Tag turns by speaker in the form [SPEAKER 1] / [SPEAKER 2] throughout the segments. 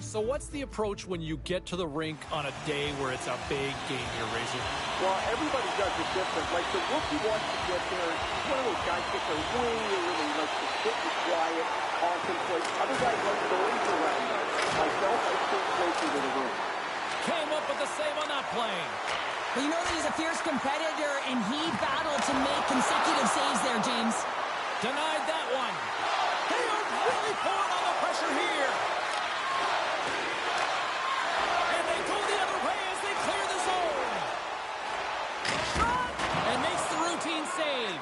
[SPEAKER 1] So what's the approach when you get to the rink on a day where it's a big game here, Razor?
[SPEAKER 2] Well, everybody does it different. Like the rookie wants to get there. He's one of those guys that are way early, likes to sit and quiet, contemplate. Other guys like stories around that. Myself, I stay closer to the room.
[SPEAKER 1] Came up with the save on that play.
[SPEAKER 3] Well, you know that he's a fierce competitor, and he battled to make consecutive saves there, James.
[SPEAKER 1] Denied that one. They are really pulling on the pressure here. And they go the other way as they clear the zone. Shot! And makes the routine save.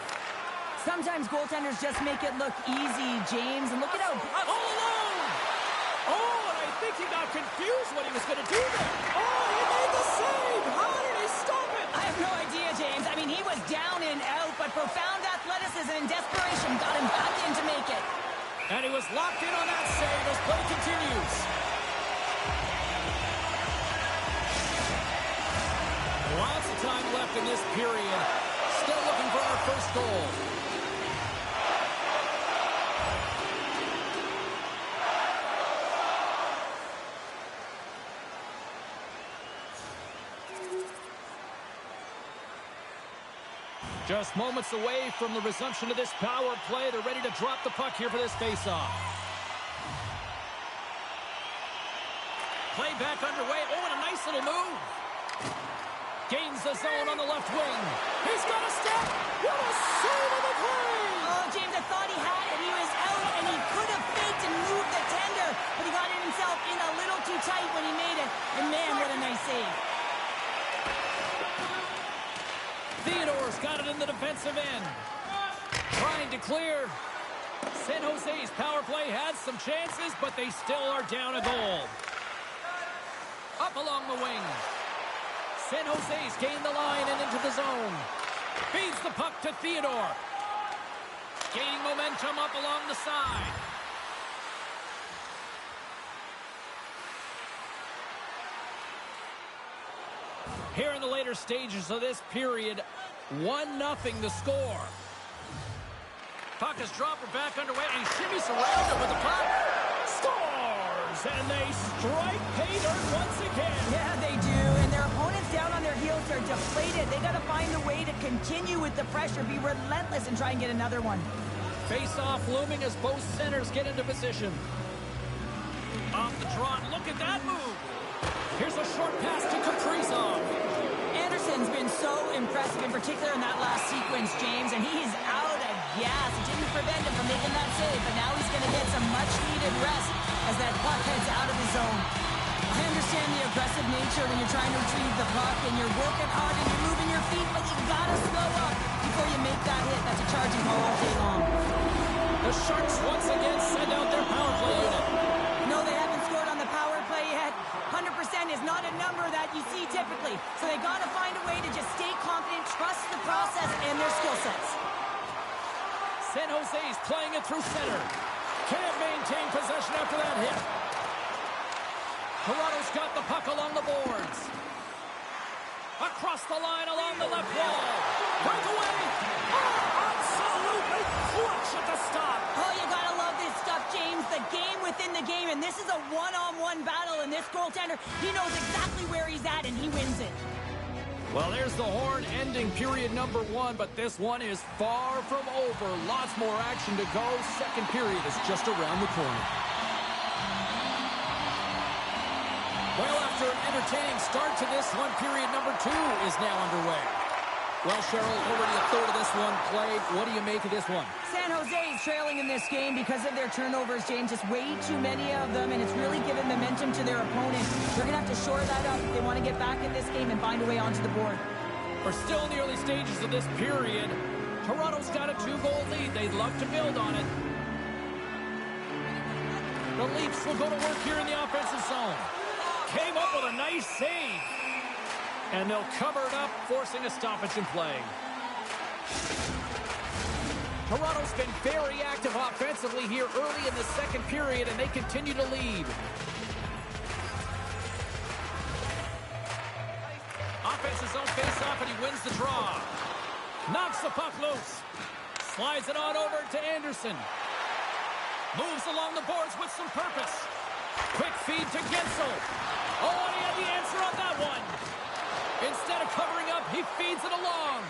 [SPEAKER 3] Sometimes goaltenders just make it look easy, James. And look at how...
[SPEAKER 1] All alone! Oh, and I think he got confused what he was going to do there. Oh, he made the save! How did he stop it?
[SPEAKER 3] I have no idea, James. I mean, he was down and out, but profound athleticism and desperation got him back in to make it.
[SPEAKER 1] And he was locked in on that save as play continues. Lots of time left in this period. Still looking for our first goal. Just moments away from the resumption of this power play. They're ready to drop the puck here for this faceoff. Play back underway. Oh, and a nice little move. Gains the zone on the left wing. He's got a step. What a save of the play!
[SPEAKER 3] Oh, James, I thought he had it. He was out, and he could have faked and moved the tender, but he got it himself in a little too tight when he made it. And man, what a nice save.
[SPEAKER 1] Theodore's got it in the defensive end. Trying to clear. San Jose's power play has some chances, but they still are down a goal. Up along the wing. San Jose's gained the line and into the zone. Feeds the puck to Theodore. Gaining momentum up along the side. Here in the later stages of this period, 1-0 the score. Puck is dropped, we're back underway, and he shimmies around it with the puck. Scores! And they strike pay dirt once again.
[SPEAKER 3] Yeah, they do. And their opponents down on their heels are deflated. They got to find a way to continue with the pressure, be relentless, and try and get another one.
[SPEAKER 1] Face-off looming as both centers get into position. Off the draw, and look at that move. Here's a short pass to Kaprizov.
[SPEAKER 3] Anderson's been so impressive, in particular in that last sequence, James, and he is out of gas. It didn't prevent him from making that save, but now he's going to get some much-needed rest as that puck heads out of his zone. I understand the aggressive nature when you're trying to retrieve the puck and you're working hard and you're moving your feet, but you got to slow up before you make that hit. That's a charging ball all day long.
[SPEAKER 1] The Sharks once again send out their power play unit.
[SPEAKER 3] No, they haven't scored on the power play yet. 100% is not a number that you see typically. So they got to find a way to just stay confident, trust the process and their skill sets.
[SPEAKER 1] San Jose's playing it through center. Can't maintain possession after that hit. Toronto's got the puck along the boards. Across the line along the left wall. Breakaway. Oh, absolutely clutch at the stop.
[SPEAKER 3] Oh, you gotta love this stuff, James. The game within the game, and this is a one-on-one battle, and this goaltender, he knows exactly where he's at, and he wins it.
[SPEAKER 1] Well, there's the horn ending period number 1, but this one is far from over. Lots more action to go. Second period is just around the corner. Well, after an entertaining start to this one, period number 2 is now underway. Well, Cheryl, already a third of this one played. What do you make of this one?
[SPEAKER 3] San Jose is trailing in this game because of their turnovers, James. Just way too many of them, and it's really given momentum to their opponent. They're going to have to shore that up if they want to get back in this game and find a way onto the board.
[SPEAKER 1] We're still in the early stages of this period. Toronto's got a 2-goal lead. They'd love to build on it. The Leafs will go to work here in the offensive zone. Came up with a nice save. And they'll cover it up, forcing a stoppage in play. Toronto's been very active offensively here early in the second period, and they continue to lead. Offensive zone face-off, and he wins the draw. Knocks the puck loose. Slides it on over to Anderson. Moves along the boards with some purpose. Quick feed to Gensel. Oh, and he had the answer on that one. Instead of covering up, he feeds it along.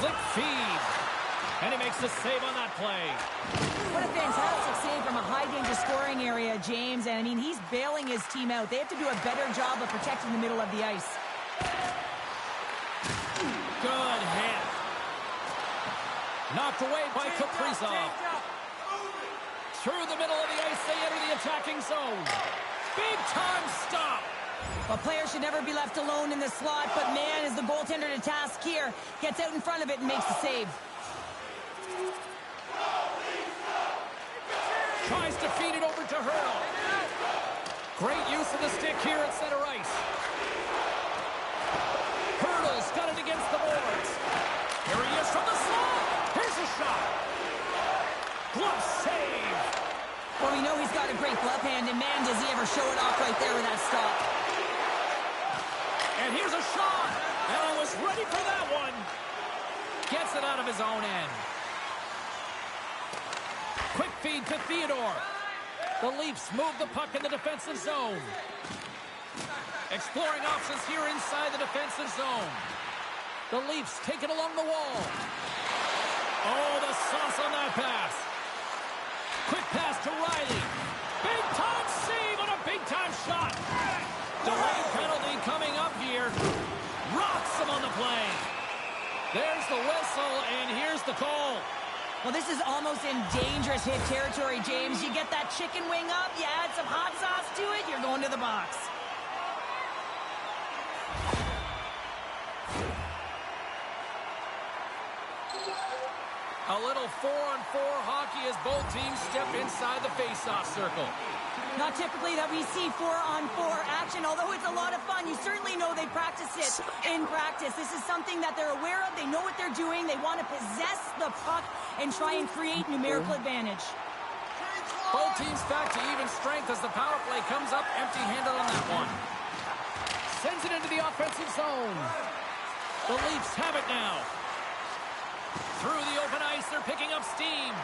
[SPEAKER 1] Slick feed. And he makes the save on that play.
[SPEAKER 3] What a fantastic save from a high-danger scoring area, James. And, I mean, he's bailing his team out. They have to do a better job of protecting the middle of the ice.
[SPEAKER 1] Good hit. Knocked away by Kaprizov. Through the middle of the ice, they enter the attacking zone. Big-time stop.
[SPEAKER 3] Well, players should never be left alone in the slot, but man, is the goaltender to task here. Gets out in front of it and makes the save.
[SPEAKER 1] Tries to feed it over to Hurdle. Great use of the stick here at center ice. Hurdle's got it against the boards. Here he is from the slot. Here's a shot. Glove save.
[SPEAKER 3] Well, we know he's got a great glove hand, and man, does he ever show it off right there with that stop.
[SPEAKER 1] And here's a shot. And I was ready for that one. Gets it out of his own end. Quick feed to Theodore. The Leafs move the puck in the defensive zone. Exploring options here inside the defensive zone. The Leafs take it along the wall. Oh, the sauce on that pass. Quick pass to Riley. Big-time save on a big-time shot. Delayed penalty coming up here. Rocks him on the play. There's the whistle, and here's the call.
[SPEAKER 3] Well, this is almost in dangerous hit territory, James. You get that chicken wing up, you add some hot sauce to it, you're going to the box.
[SPEAKER 1] A little 4-on-4 hockey as both teams step inside the face-off circle.
[SPEAKER 3] Not typically that we see 4-on-4 action, although it's a lot of fun. You certainly know they practice it in practice. This is something that they're aware of. They know what they're doing. They want to possess the puck and try and create numerical advantage.
[SPEAKER 1] Both teams back to even strength as the power play comes up empty-handed on that one. Sends it into the offensive zone. The Leafs have it now. Through the open ice, they're picking up steam.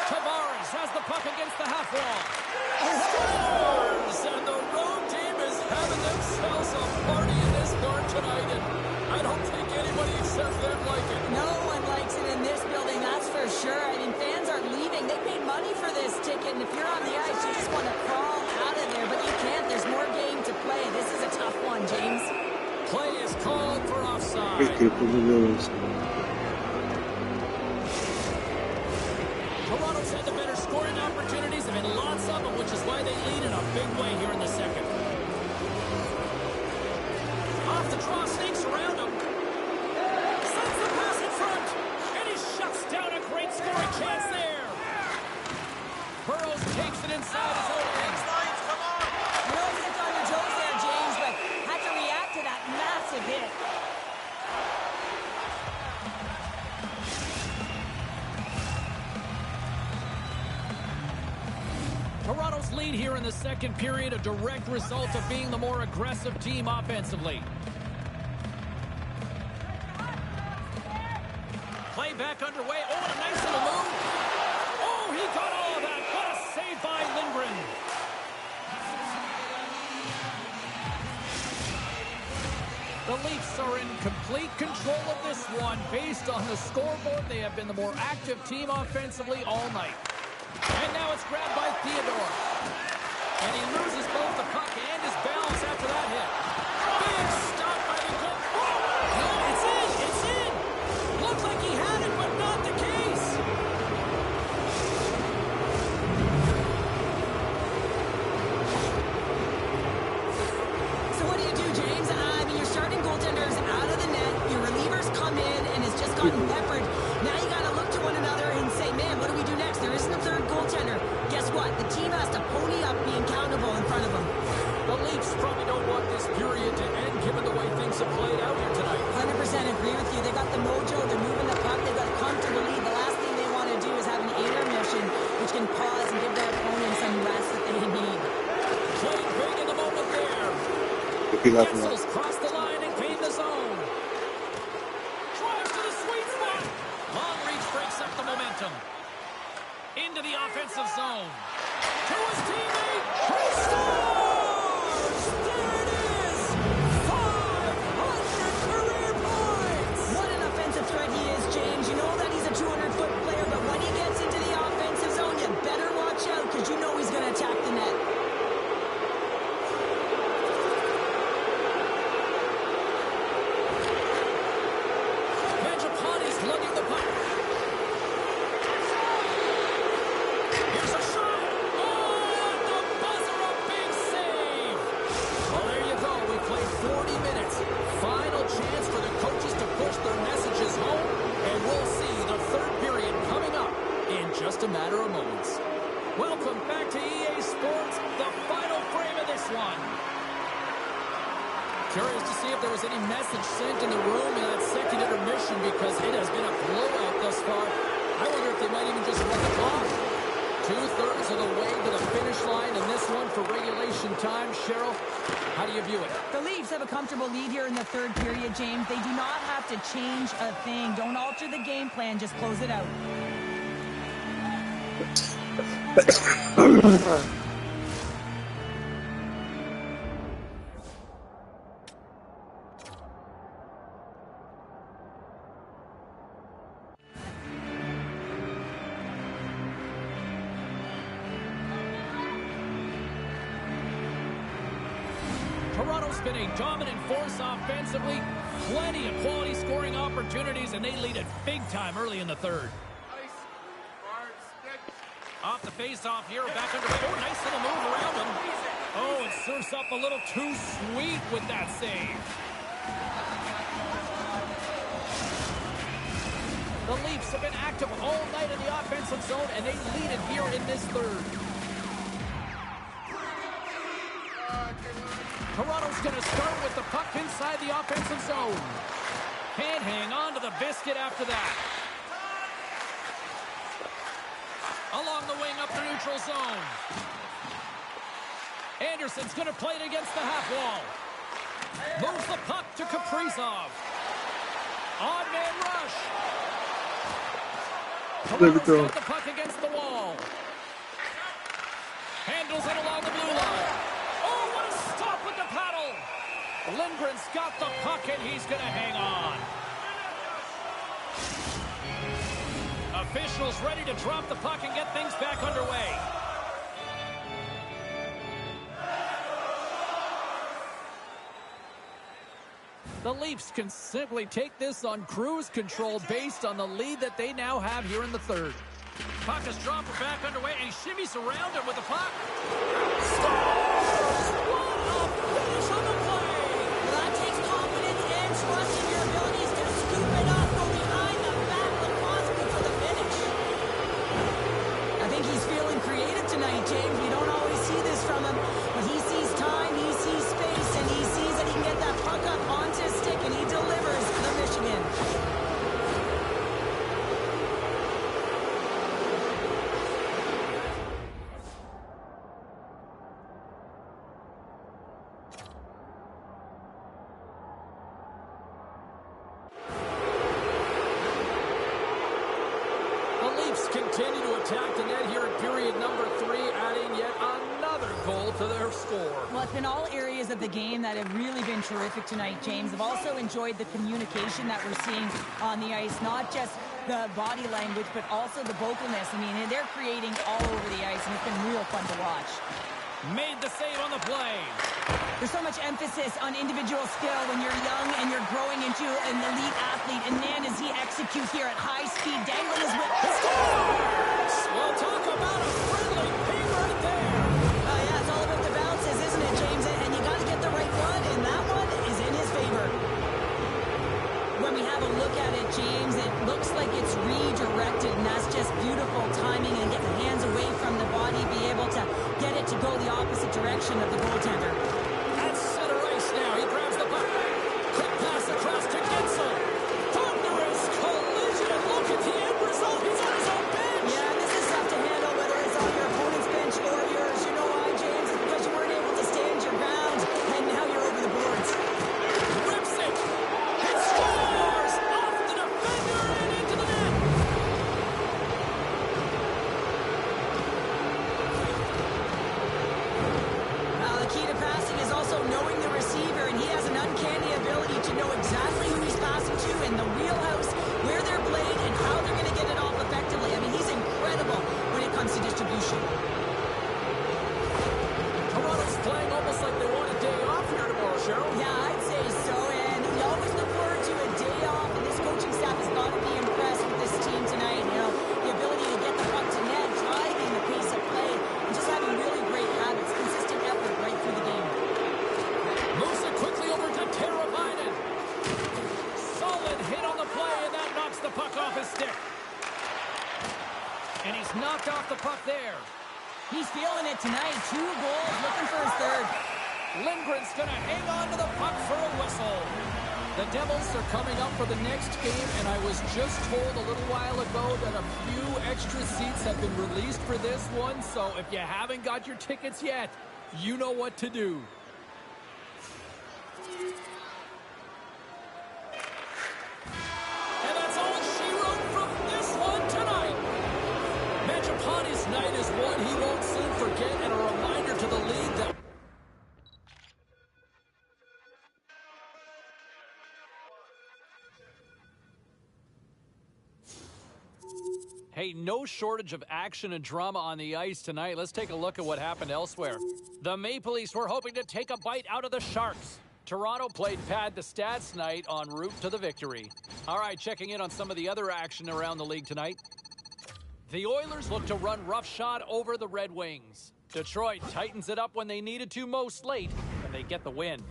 [SPEAKER 1] Tavares has the puck against the half wall. Scores! And the road team is having themselves a party in this bar tonight, and I don't think anybody except them like it.
[SPEAKER 3] No one likes it in this building, that's for sure. I mean, fans are leaving. They paid money for this ticket, and if you're on the ice, you just want to crawl out of there, but you can't. There's more game to play. This is a tough one, James.
[SPEAKER 1] Play is called for offside. Toronto's had the better scoring opportunities. There have been lots of them, which is why they lead in a big way here in the second. Off the draw, sneaks around him. Sends the pass in front. And he shuts down a great scoring chance there. Burrows takes it inside his own end.
[SPEAKER 3] You know, he hit on your toes there, James, but had to react to that massive hit.
[SPEAKER 1] Toronto's lead here in the second period, a direct result of being the more aggressive team offensively. Play back underway. Oh, and a nice little move. Oh, he got all of that. What a save by Lindgren. The Leafs are in complete control of this one. Based on the scoreboard, they have been the more active team offensively all night. And now it's grabbed by Theodore. And he loses both the puck and his balance after that hit. Big stop by the goal. Oh, no, it's in. It's in. Looked like he had it, but not the case.
[SPEAKER 3] So what do you do, James? I mean, your starting goaltender's out of the net. Your relievers come in and has just gotten peppered. Now you got to look to one another and say, man, what do we do next? There isn't a third goaltender. Guess what? The team has to pony up being countable in front of them.
[SPEAKER 1] The Leafs probably don't want this period to end given the way things have played out here tonight.
[SPEAKER 3] 100% agree with you. They got the mojo. They're moving the puck. They've got a comfortable lead. The last thing they want to do is have an intermission, which can pause and give their opponent some rest that they need.
[SPEAKER 1] Playing big in the moment there. Gensel's crossed the line and gained the zone. Drives to the sweet spot. Long reach breaks up the momentum. Into the the offensive zone. To his teammate. He scores! There it is! 500 career points!
[SPEAKER 3] What an offensive threat he is, James. You know that he's a 200-foot player, but when he gets into the offensive zone, you better watch out because you know he's going to attack the net.
[SPEAKER 1] Lugging the puck. Here's a shot. Oh, and the buzzer, a big save. Well, there you go. We played 40 minutes. Final chance for the coaches to push their messages home, and we'll see the third period coming up in just a matter of moments. Welcome back to EA Sports, the final frame of this one. Curious to see if there was any message sent in the room in that second intermission because it has been a blowout thus far. I wonder if they might even just run the clock. 2/3 of the way to the finish line in this one for regulation time. Cheryl, how do you view it?
[SPEAKER 3] The Leafs have a comfortable lead here in the third period, James. They do not have to change a thing. Don't alter the game plan. Just close it out.
[SPEAKER 1] Toronto's been a dominant force offensively. Plenty of quality scoring opportunities, and they lead it big time early in the third. Off the face-off here, back under. Oh, nice little move around him. Oh, it surfs up a little too sweet with that save. The Leafs have been active all night in the offensive zone, and they lead it here in this third. Toronto's going to start with the puck inside the offensive zone. Can't hang on to the biscuit after that. Along the wing up the neutral zone. Anderson's going to play it against the half wall. Moves the puck to Kaprizov. Odd man rush. Toronto's got the puck against the wall. Handles it along the blue line. Oh, what a stop with the paddle. Lindgren's got the puck, and he's going to hang on. Officials ready to drop the puck and get things back underway. The Leafs can simply take this on cruise control based on the lead that they now have here in the third. Puck is dropped back underway, and he shimmies around him with the puck. Scores! What a finish on the play!
[SPEAKER 3] Well, that takes confidence and trust in your abilities to scoop it up, go behind the back, and possibly for the finish. I think he's feeling creative tonight, James. We don't always see this from him, but he sees time, he sees space, and he sees that he can get that puck up onto his stick, and he delivers for the Michigan.
[SPEAKER 1] Continue to attack the net here in period number 3, adding yet another goal to their score.
[SPEAKER 3] Well, it's been all areas of the game that have really been terrific tonight, James. I've also enjoyed the communication that we're seeing on the ice, not just the body language, but also the vocalness. I mean, they're creating all over the ice, and it's been real fun to watch.
[SPEAKER 1] Made the save on the play.
[SPEAKER 3] There's so much emphasis on individual skill when you're young and you're growing into an elite athlete. And man, does he execute here at high speed, dangling his whip.
[SPEAKER 1] Scores! Well, talk about a friendly ping right there.
[SPEAKER 3] Yeah, it's all about the bounces, isn't it, James? And you got to get the right one, and that one is in his favor. When we have a look at it, James, it looks like it's redirected, and that's just beautiful timing and get the hands away from the body, be able to get it to go the opposite direction of the goaltender.
[SPEAKER 1] At center ice now, he grabs the puck. Quick pass across to Gensel. Thunderous collision. Look at the end result. He's on his own bench.
[SPEAKER 3] Yeah, this is tough to handle, whether it's on your opponent's bench or yours. You know why, James? It's because you weren't able to stand your ground, and now you're over the boards.
[SPEAKER 1] Rips it. He scores off the defender and into the net. knocked off the puck there.
[SPEAKER 3] He's feeling it tonight. 2 goals, looking for his third.
[SPEAKER 1] Lindgren's going to hang on to the puck for a whistle. The Devils are coming up for the next game, and I was just told a little while ago that a few extra seats have been released for this one, so if you haven't got your tickets yet, you know what to do. And that's all she wrote from this one tonight. Mangiapane's night is one he won't soon forget, and a reminder to the league that hey, no shortage of action and drama on the ice tonight. Let's take a look at what happened elsewhere. The Maple Leafs were hoping to take a bite out of the Sharks. Toronto played pad the stats night en route to the victory. All right, checking in on some of the other action around the league tonight. The Oilers look to run roughshod over the Red Wings. Detroit tightens it up when they needed to most late, and they get the win.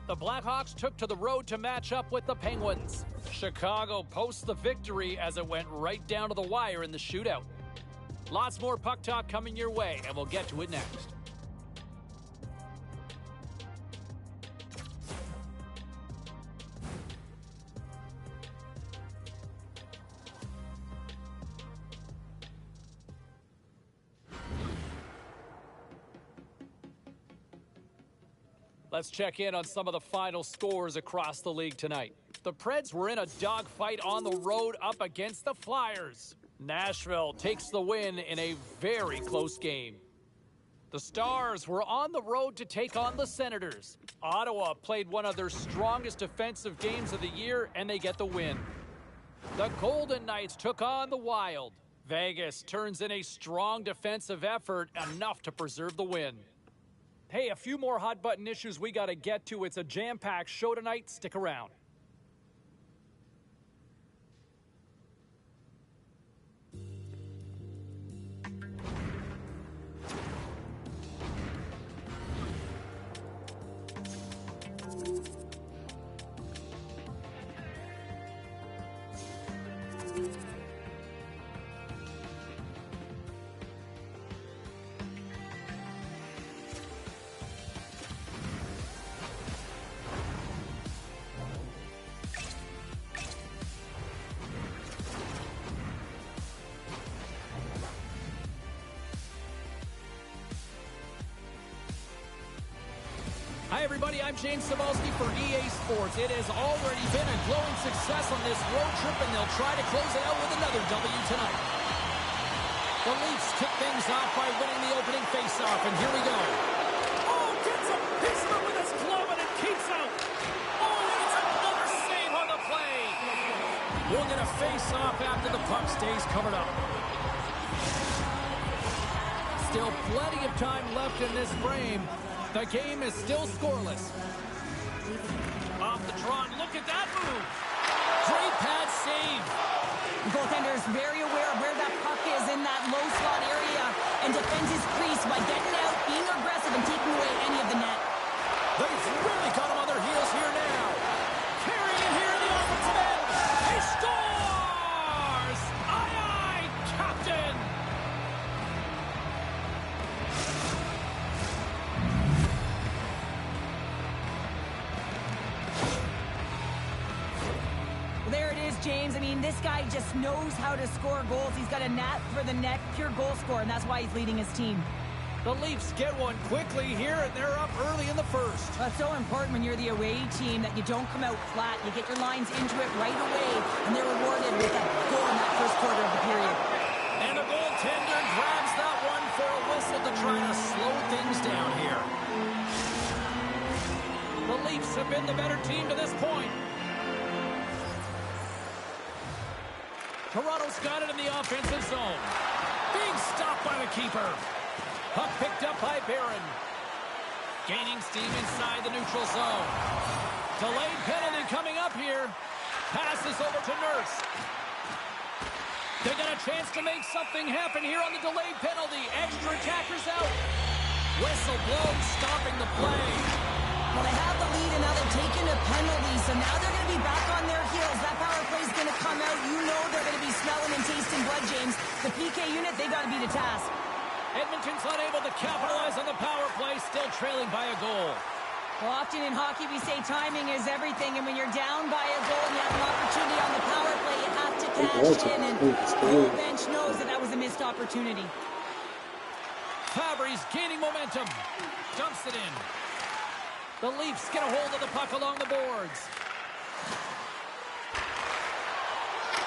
[SPEAKER 1] The Blackhawks took to the road to match up with the Penguins. Chicago posts the victory as it went right down to the wire in the shootout. Lots more puck talk coming your way, and we'll get to it next. Let's check in on some of the final scores across the league tonight. The Preds were in a dogfight on the road up against the Flyers. Nashville takes the win in a very close game. The Stars were on the road to take on the Senators. Ottawa played one of their strongest defensive games of the year, and they get the win. The Golden Knights took on the Wild. Vegas turns in a strong defensive effort, enough to preserve the win. Hey, a few more hot-button issues we got to get to. It's a jam-packed show tonight. Stick around. Hi, everybody. I'm James Cebulski for EA Sports. It has already been a glowing success on this road trip, and they'll try to close it out with another W tonight. The Leafs kick things off by winning the opening faceoff, and here we go. Oh, gets a piece of it with his glove, and it keeps out. Oh, and it's another save on the play. We'll get a face-off after the puck stays covered up. Still plenty of time left in this frame. The game is still scoreless. Off the draw, look at that move. Great pad save.
[SPEAKER 3] The goaltender is very aware of where that puck is in that low slot area and defends his crease by getting out, being aggressive, and taking away any of the net.
[SPEAKER 1] They've really got him on their heels here now. Carrying it here in the offensive end. He scores! Aye, aye, Captain!
[SPEAKER 3] There it is, James. I mean, this guy just knows how to score goals. He's got a knack for the net, pure goal scorer, and that's why he's leading his team.
[SPEAKER 1] The Leafs get one quickly here, and they're up early in the first.
[SPEAKER 3] That's so important when you're the away team that you don't come out flat. You get your lines into it right away, and they're rewarded with that goal in that first quarter of the period.
[SPEAKER 1] And the goaltender grabs that one for a whistle to try to slow things down here. The Leafs have been the better team to this point. Toronto's got it in the offensive zone. Being stopped by the keeper. Puck picked up by Barron. Gaining steam inside the neutral zone. Delayed penalty coming up here. Passes over to Nurse. They got a chance to make something happen here on the delayed penalty. Extra attackers out. Whistle blown, stopping the play.
[SPEAKER 3] Well, they have the lead, and now they're taking a penalty, so now they're going to be back on their heels. That power play is going to come out. You know they're going to be smelling and tasting blood, James. The PK unit, they got to be the task.
[SPEAKER 1] Edmonton's unable to capitalize on the power play, still trailing by a goal.
[SPEAKER 3] Well, often in hockey, we say timing is everything, and when you're down by a goal and you have an opportunity on the power play, you have to cash in, and the whole bench knows that that was a missed opportunity.
[SPEAKER 1] Fabry's gaining momentum. Dumps it in. The Leafs get a hold of the puck along the boards.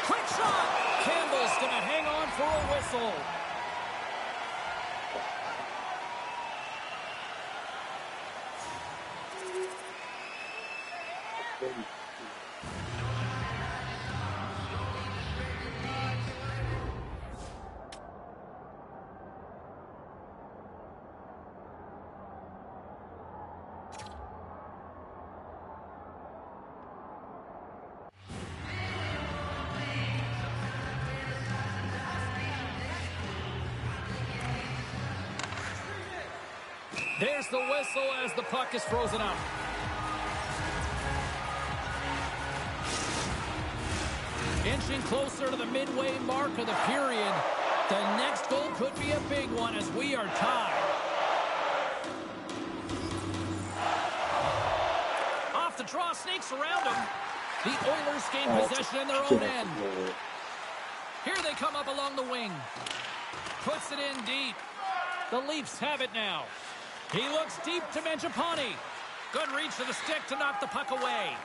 [SPEAKER 1] Quick shot! Campbell's going to hang on for a whistle. There's the whistle as the puck is frozen up. Inching closer to the midway mark of the period. The next goal could be a big one as we are tied. Off the draw, snakes around him. The Oilers gain possession in their own end. Here they come up along the wing. Puts it in deep. The Leafs have it now. He looks deep to Mangiapane. Good reach to the stick to knock the puck away.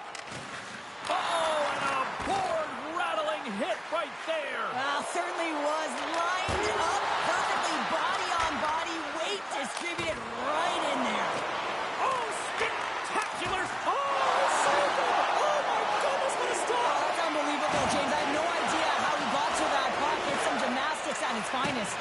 [SPEAKER 1] Oh, and a board-rattling hit right there.
[SPEAKER 3] Well, certainly was lined up perfectly, body on body, weight distributed right in there.
[SPEAKER 1] Oh, spectacular. Oh, so good. Oh, my goodness, what a stop.
[SPEAKER 3] Oh, that's unbelievable, James. I have no idea how he got to that puck. It's some gymnastics at its finest.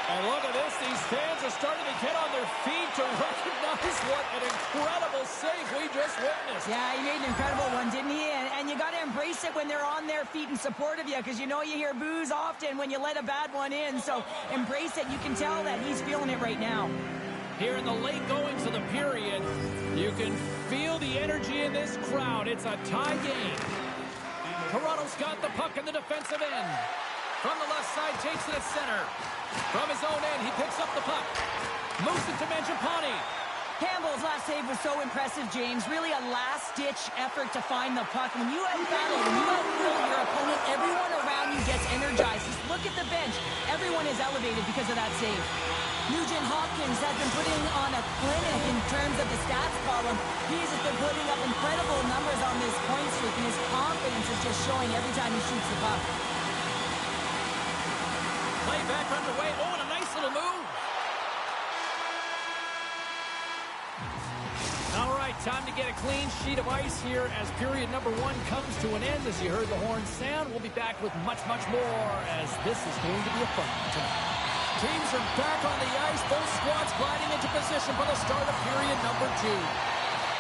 [SPEAKER 1] And look at this. These fans are starting to get on their feet to recognize what an incredible save we just witnessed.
[SPEAKER 3] Yeah, he made an incredible one, didn't he? And you got to embrace it when they're on their feet in support of you, because you know you hear boos often when you let a bad one in. So embrace it. You can tell that he's feeling it right now.
[SPEAKER 1] Here in the late goings of the period, you can feel the energy in this crowd. It's a tie game. Toronto's got the puck in the defensive end. From the left side, takes it at center. From his own end, he picks up the puck. Moves it to Mangiapane.
[SPEAKER 3] Campbell's last save was so impressive, James. Really a last-ditch effort to find the puck. When you have battle, when you have will your opponent, everyone around you gets energized. Just look at the bench. Everyone is elevated because of that save. Nugent Hopkins has been putting on a clinic in terms of the stats column. He's just been putting up incredible numbers on this point streak, and his confidence is just showing every time he shoots the puck.
[SPEAKER 1] Play back underway. Oh, and a nice little move. All right, time to get a clean sheet of ice here as period number one comes to an end. As you heard the horn sound, we'll be back with much, much more as this is going to be a fun one tonight. Teams are back on the ice. Both squads gliding into position for the start of period number two.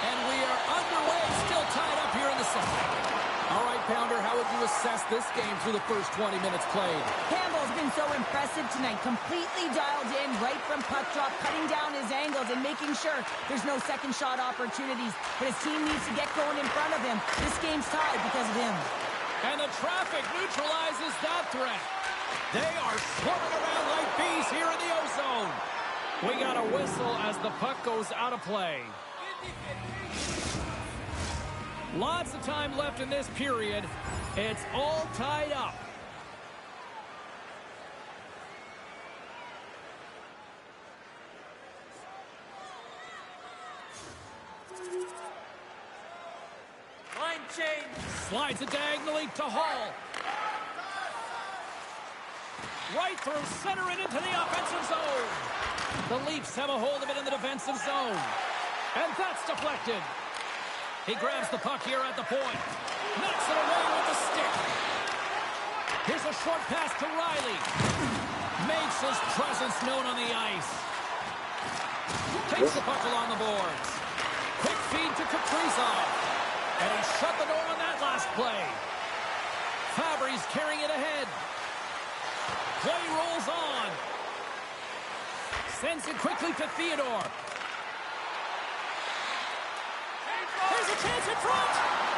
[SPEAKER 1] And we are underway, still tied up here in the second. All right, Pounder, how would you assess this game through the first 20 minutes played?
[SPEAKER 3] Campbell's been so impressive tonight, completely dialed in right from puck drop, cutting down his angles and making sure there's no second shot opportunities. But his team needs to get going in front of him. This game's tied because of him.
[SPEAKER 1] And the traffic neutralizes that threat. They are swarming around like bees here in the O-zone. We got a whistle as the puck goes out of play. Lots of time left in this period. It's all tied up. Line change. Slides it diagonally to Hall. Right through center and into the offensive zone. The Leafs have a hold of it in the defensive zone. And that's deflected. He grabs the puck here at the point. Knocks it away with the stick. Here's a short pass to Riley. Makes his presence known on the ice. Takes the puck along the boards. Quick feed to Kaprizov. And he shut the door on that last play. Fabry's carrying it ahead. Play rolls on. Sends it quickly to Theodore. There's a chance in front,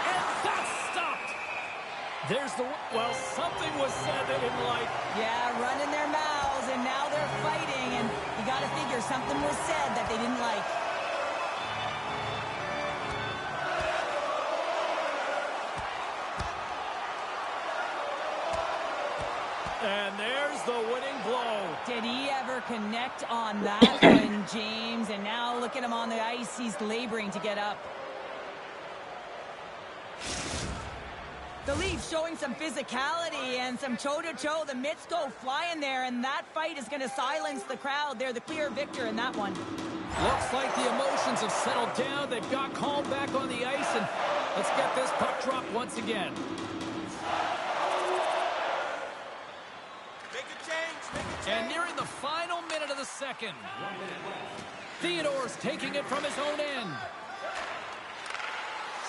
[SPEAKER 1] and that's stopped. Well, something was said they didn't like.
[SPEAKER 3] Yeah, running their mouths, and now they're fighting, and you got to figure something was said that they didn't like.
[SPEAKER 1] And there's the winning blow.
[SPEAKER 3] Did he ever connect on that one, James? And now look at him on the ice. He's laboring to get up. The Leafs showing some physicality and some toe-to-toe. The mitts go flying there, and that fight is going to silence the crowd. They're the clear victor in that one.
[SPEAKER 1] Looks like the emotions have settled down. They've got calm back on the ice, and let's get this puck dropped once again.
[SPEAKER 4] Make a change.
[SPEAKER 1] And nearing the final minute of the second. Theodore's taking it from his own end.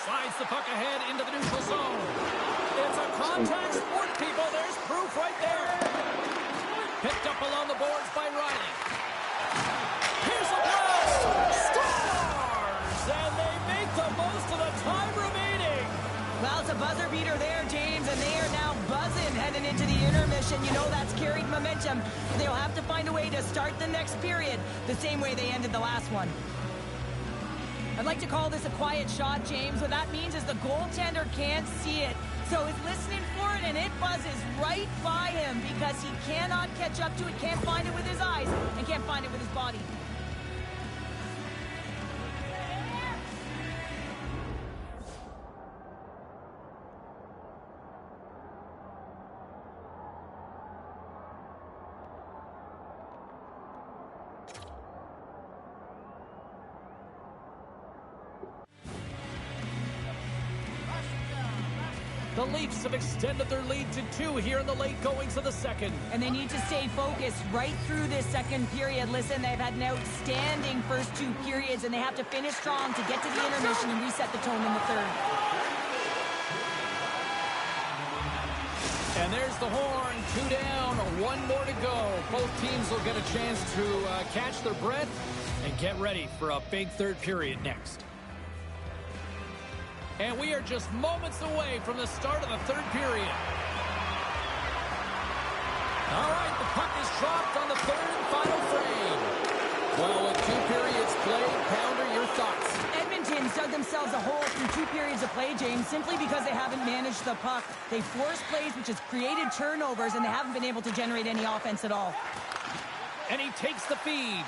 [SPEAKER 1] Slides the puck ahead into the neutral zone. It's a contact sport, people. There's proof right there. Picked up along the boards by Riley. Here's a blast. Scores! And they make the most of the time remaining.
[SPEAKER 3] Well, it's a buzzer beater there, James, and they are now buzzing heading into the intermission. You know that's carried momentum. They'll have to find a way to start the next period the same way they ended the last one. I'd like to call this a quiet shot, James. What that means is the goaltender can't see it. So he's listening for it, and it buzzes right by him because he cannot catch up to it, can't find it with his eyes, and can't find it with his body.
[SPEAKER 1] The Leafs have extended their lead to 2 here in the late goings of the second.
[SPEAKER 3] And they need to stay focused right through this second period. Listen, they've had an outstanding first 2 periods, and they have to finish strong to get to the intermission and reset the tone in the third.
[SPEAKER 1] And there's the horn. 2 down, 1 more to go. Both teams will get a chance to catch their breath and get ready for a big third period next. And we are just moments away from the start of the third period. All right, the puck is dropped on the third and final frame. Well, with 2 periods played, Pounder, your thoughts?
[SPEAKER 3] Edmonton's dug themselves a hole through 2 periods of play, James, simply because they haven't managed the puck. They forced plays, which has created turnovers, and they haven't been able to generate any offense at all.
[SPEAKER 1] And he takes the feed.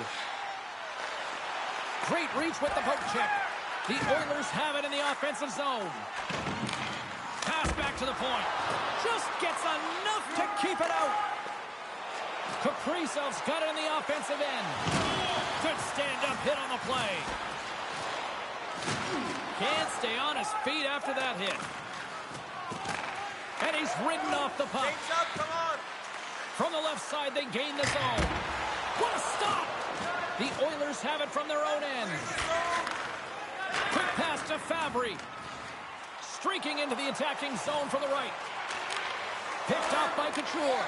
[SPEAKER 1] Great reach with the poke check. The Oilers have it in the offensive zone. Pass back to the point. Just gets enough to keep it out. Kaprizov's got it in the offensive end. Good stand-up hit on the play. Can't stay on his feet after that hit. And he's ridden off the puck.
[SPEAKER 4] Come on.
[SPEAKER 1] From the left side, they gain the zone. What a stop! The Oilers have it from their own end. Quick pass to Fabry. Streaking into the attacking zone from the right. Picked off by Couture.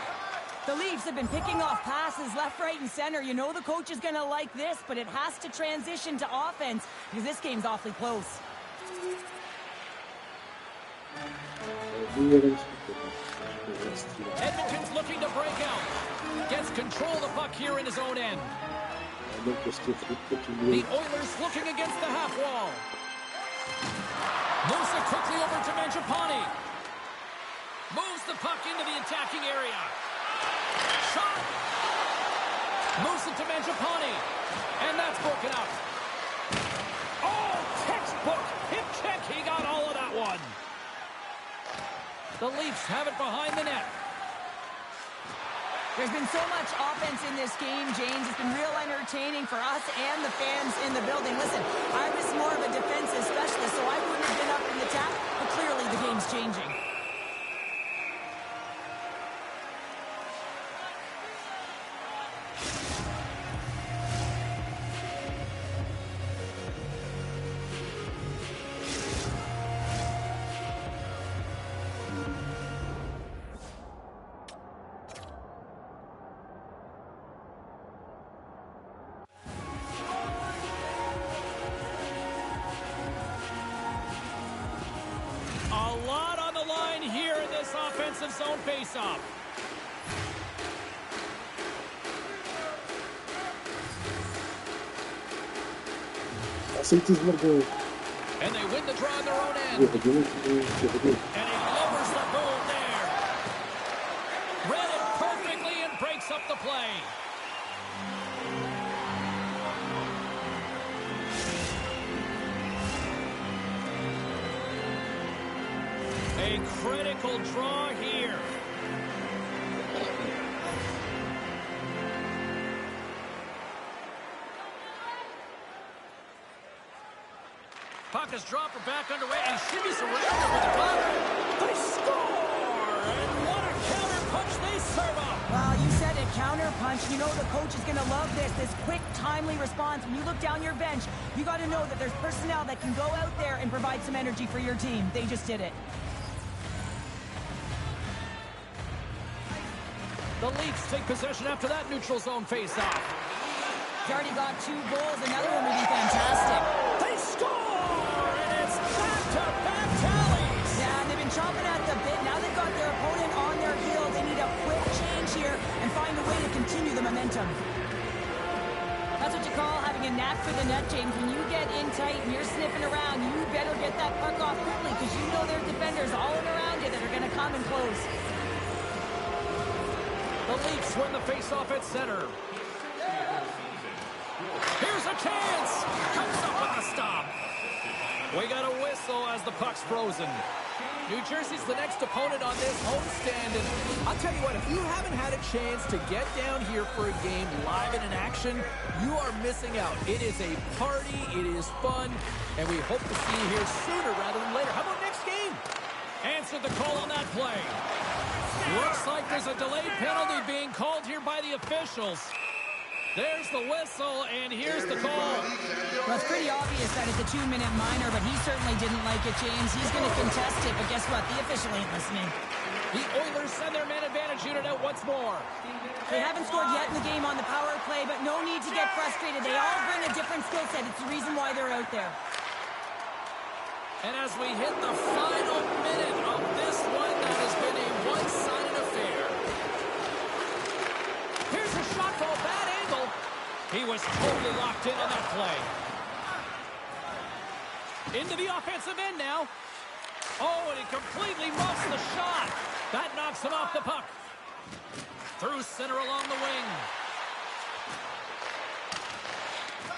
[SPEAKER 3] The Leafs have been picking off passes left, right, and center. You know the coach is going to like this, but it has to transition to offense because this game's awfully close.
[SPEAKER 1] Edmonton's looking to break out. Gets control of the puck here in his own end. The Oilers looking against the half wall. Moves it quickly over to Mangiapane. Moves the puck into the attacking area. Shot! Moves it to Mangiapane. And that's broken up. Oh, textbook hip check. He got all of that one. The Leafs have it behind the net.
[SPEAKER 3] There's been so much offense in this game, James. It's been real entertaining for us and the fans in the building. Listen, I was more of a defensive specialist, so I wouldn't have been up in the tap, but clearly the game's changing.
[SPEAKER 1] this offensive zone faceoff. And they win the draw on their own end. And he lowers the boom there. Read it perfectly and breaks up the play. A critical draw here. Puck is dropped or back underway, and shimmies around with the puck. They score! And what a counter punch they serve up!
[SPEAKER 3] Well, you said it, counter punch. You know the coach is going to love this quick, timely response. When you look down your bench, you got to know that there's personnel that can go out there and provide some energy for your team. They just did it.
[SPEAKER 1] The Leafs take possession after that neutral zone faceoff.
[SPEAKER 3] He's already got 2 goals. Another one would be fantastic.
[SPEAKER 1] They score! And it's back-to-back tallies!
[SPEAKER 3] Yeah, and they've been chomping at the bit. Now they've got their opponent on their heels. They need a quick change here and find a way to continue the momentum. That's what you call having a knack for the net, James. When you get in tight and you're sniffing around, you better get that puck off quickly because you know there's defenders all around you that are going to come and close.
[SPEAKER 1] The Leafs win the faceoff at center. Here's a chance! Comes up with a stop. We got a whistle as the puck's frozen. New Jersey's the next opponent on this homestand, and I'll tell you what, if you haven't had a chance to get down here for a game live and in action, you are missing out. It is a party, it is fun, and we hope to see you here sooner rather than later. How about next game? Answered the call on that play. Looks like there's a delayed penalty being called here by the officials. There's the whistle, and here's the call.
[SPEAKER 3] Well, it's pretty obvious that it's a 2-minute minor, but he certainly didn't like it, James. He's going to contest it, but guess what? The official ain't listening.
[SPEAKER 1] The Oilers send their man advantage unit out once more.
[SPEAKER 3] They haven't scored yet in the game on the power play, but no need to get frustrated. They all bring a different skill set. It's the reason why they're out there.
[SPEAKER 1] And as we hit the final minute of this one, that has been a one-sided affair. Here's a shot ball, bad angle. He was totally locked in on that play. Into the offensive end now. Oh, and he completely muffs the shot. That knocks him off the puck. Through center along the wing.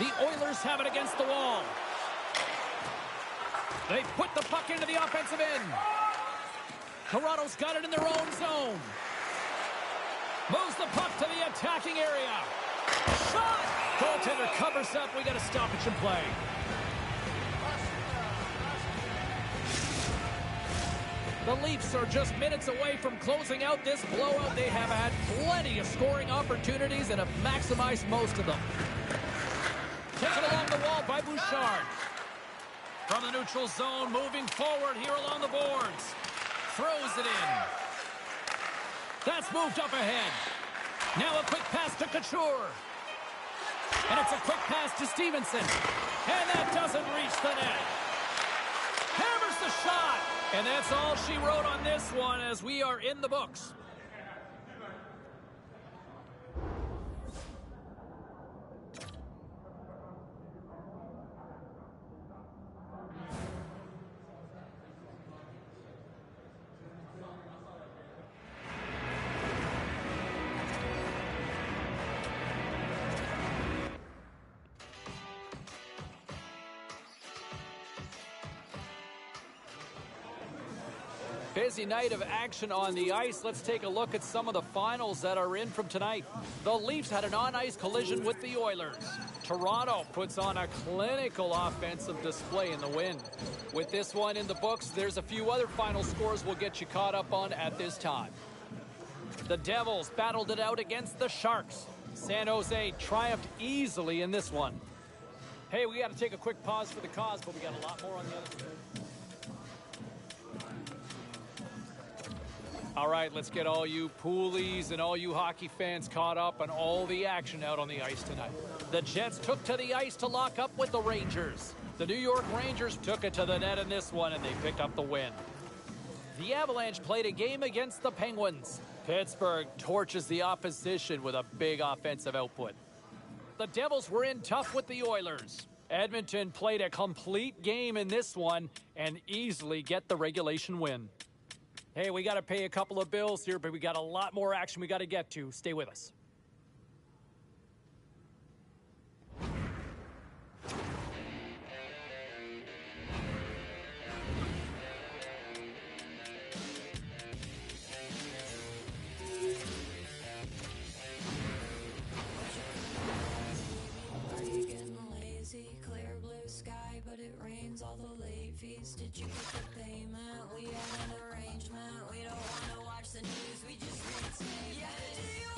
[SPEAKER 1] The Oilers have it against the wall. They put the puck into the offensive end. Toronto's got it in their own zone. Moves the puck to the attacking area. Shot! Goaltender covers up. We got a stoppage in play. The Leafs are just minutes away from closing out this blowout. They have had plenty of scoring opportunities and have maximized most of them. Taken along the wall by Bouchard. From the neutral zone, moving forward here along the boards. Throws it in. That's moved up ahead. Now a quick pass to Couture. And it's a quick pass to Stevenson. And that doesn't reach the net. Hammers the shot. And that's all she wrote on this one as we are in the books. Busy night of action on the ice. Let's take a look at some of the finals that are in from tonight. The Leafs had an on-ice collision with the Oilers. Toronto puts on a clinical offensive display in the win. With this one in the books, there's a few other final scores we'll get you caught up on at this time. The Devils battled it out against the Sharks. San Jose triumphed easily in this one. Hey, we got to take a quick pause for the cause, but we got a lot more on the other side. All right, let's get all you poolies and all you hockey fans caught up on all the action out on the ice tonight. The Jets took to the ice to lock up with the Rangers. The New York Rangers took it to the net in this one, and they picked up the win. The Avalanche played a game against the Penguins. Pittsburgh torches the opposition with a big offensive output. The Devils were in tough with the Oilers. Edmonton played a complete game in this one and easily get the regulation win. Hey, we got to pay a couple of bills here, but we got a lot more action we got to get to. Stay with us.
[SPEAKER 5] All the late fees, did you get the payment? We had an arrangement. We don't want to watch the news, we just retake. Yeah, do you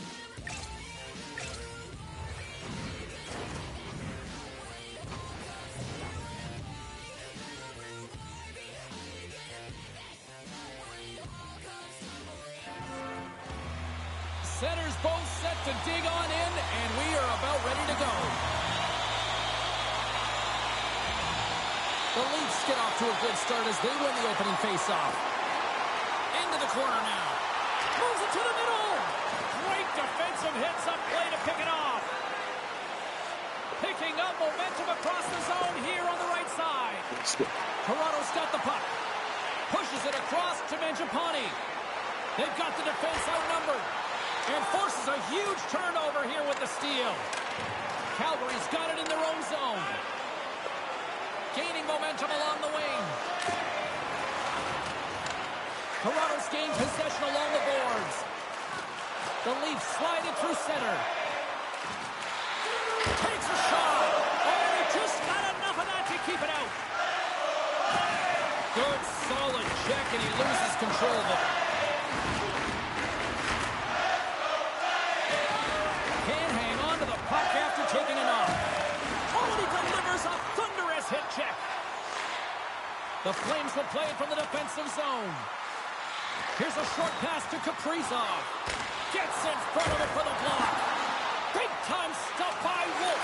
[SPEAKER 1] Centers both set to dig on in, and we are about ready to go. The Leafs get off to a good start as they win the opening faceoff. Into the corner now. Moves it to the middle. Great defensive hits up play to pick it off. Picking up momentum across the zone here on the right side. Toronto's got the puck. Pushes it across to Mangiapane. They've got the defense outnumbered. And forces a huge turnover here with the steal. Calgary's got it in their own zone. Gaining momentum along the wing. Toronto's gained possession along the boards. The Leafs slide it through center. Takes a shot. Oh, they just got enough of that to keep it out. Good, solid check, and he loses control of it. Can't hang on to the puck after taking a knock. Oh, and he delivers a thunderous hit check. The Flames will play it from the defensive zone. Here's a short pass to Kaprizov. Gets in front of it for the block. Big time stuff by Wolf.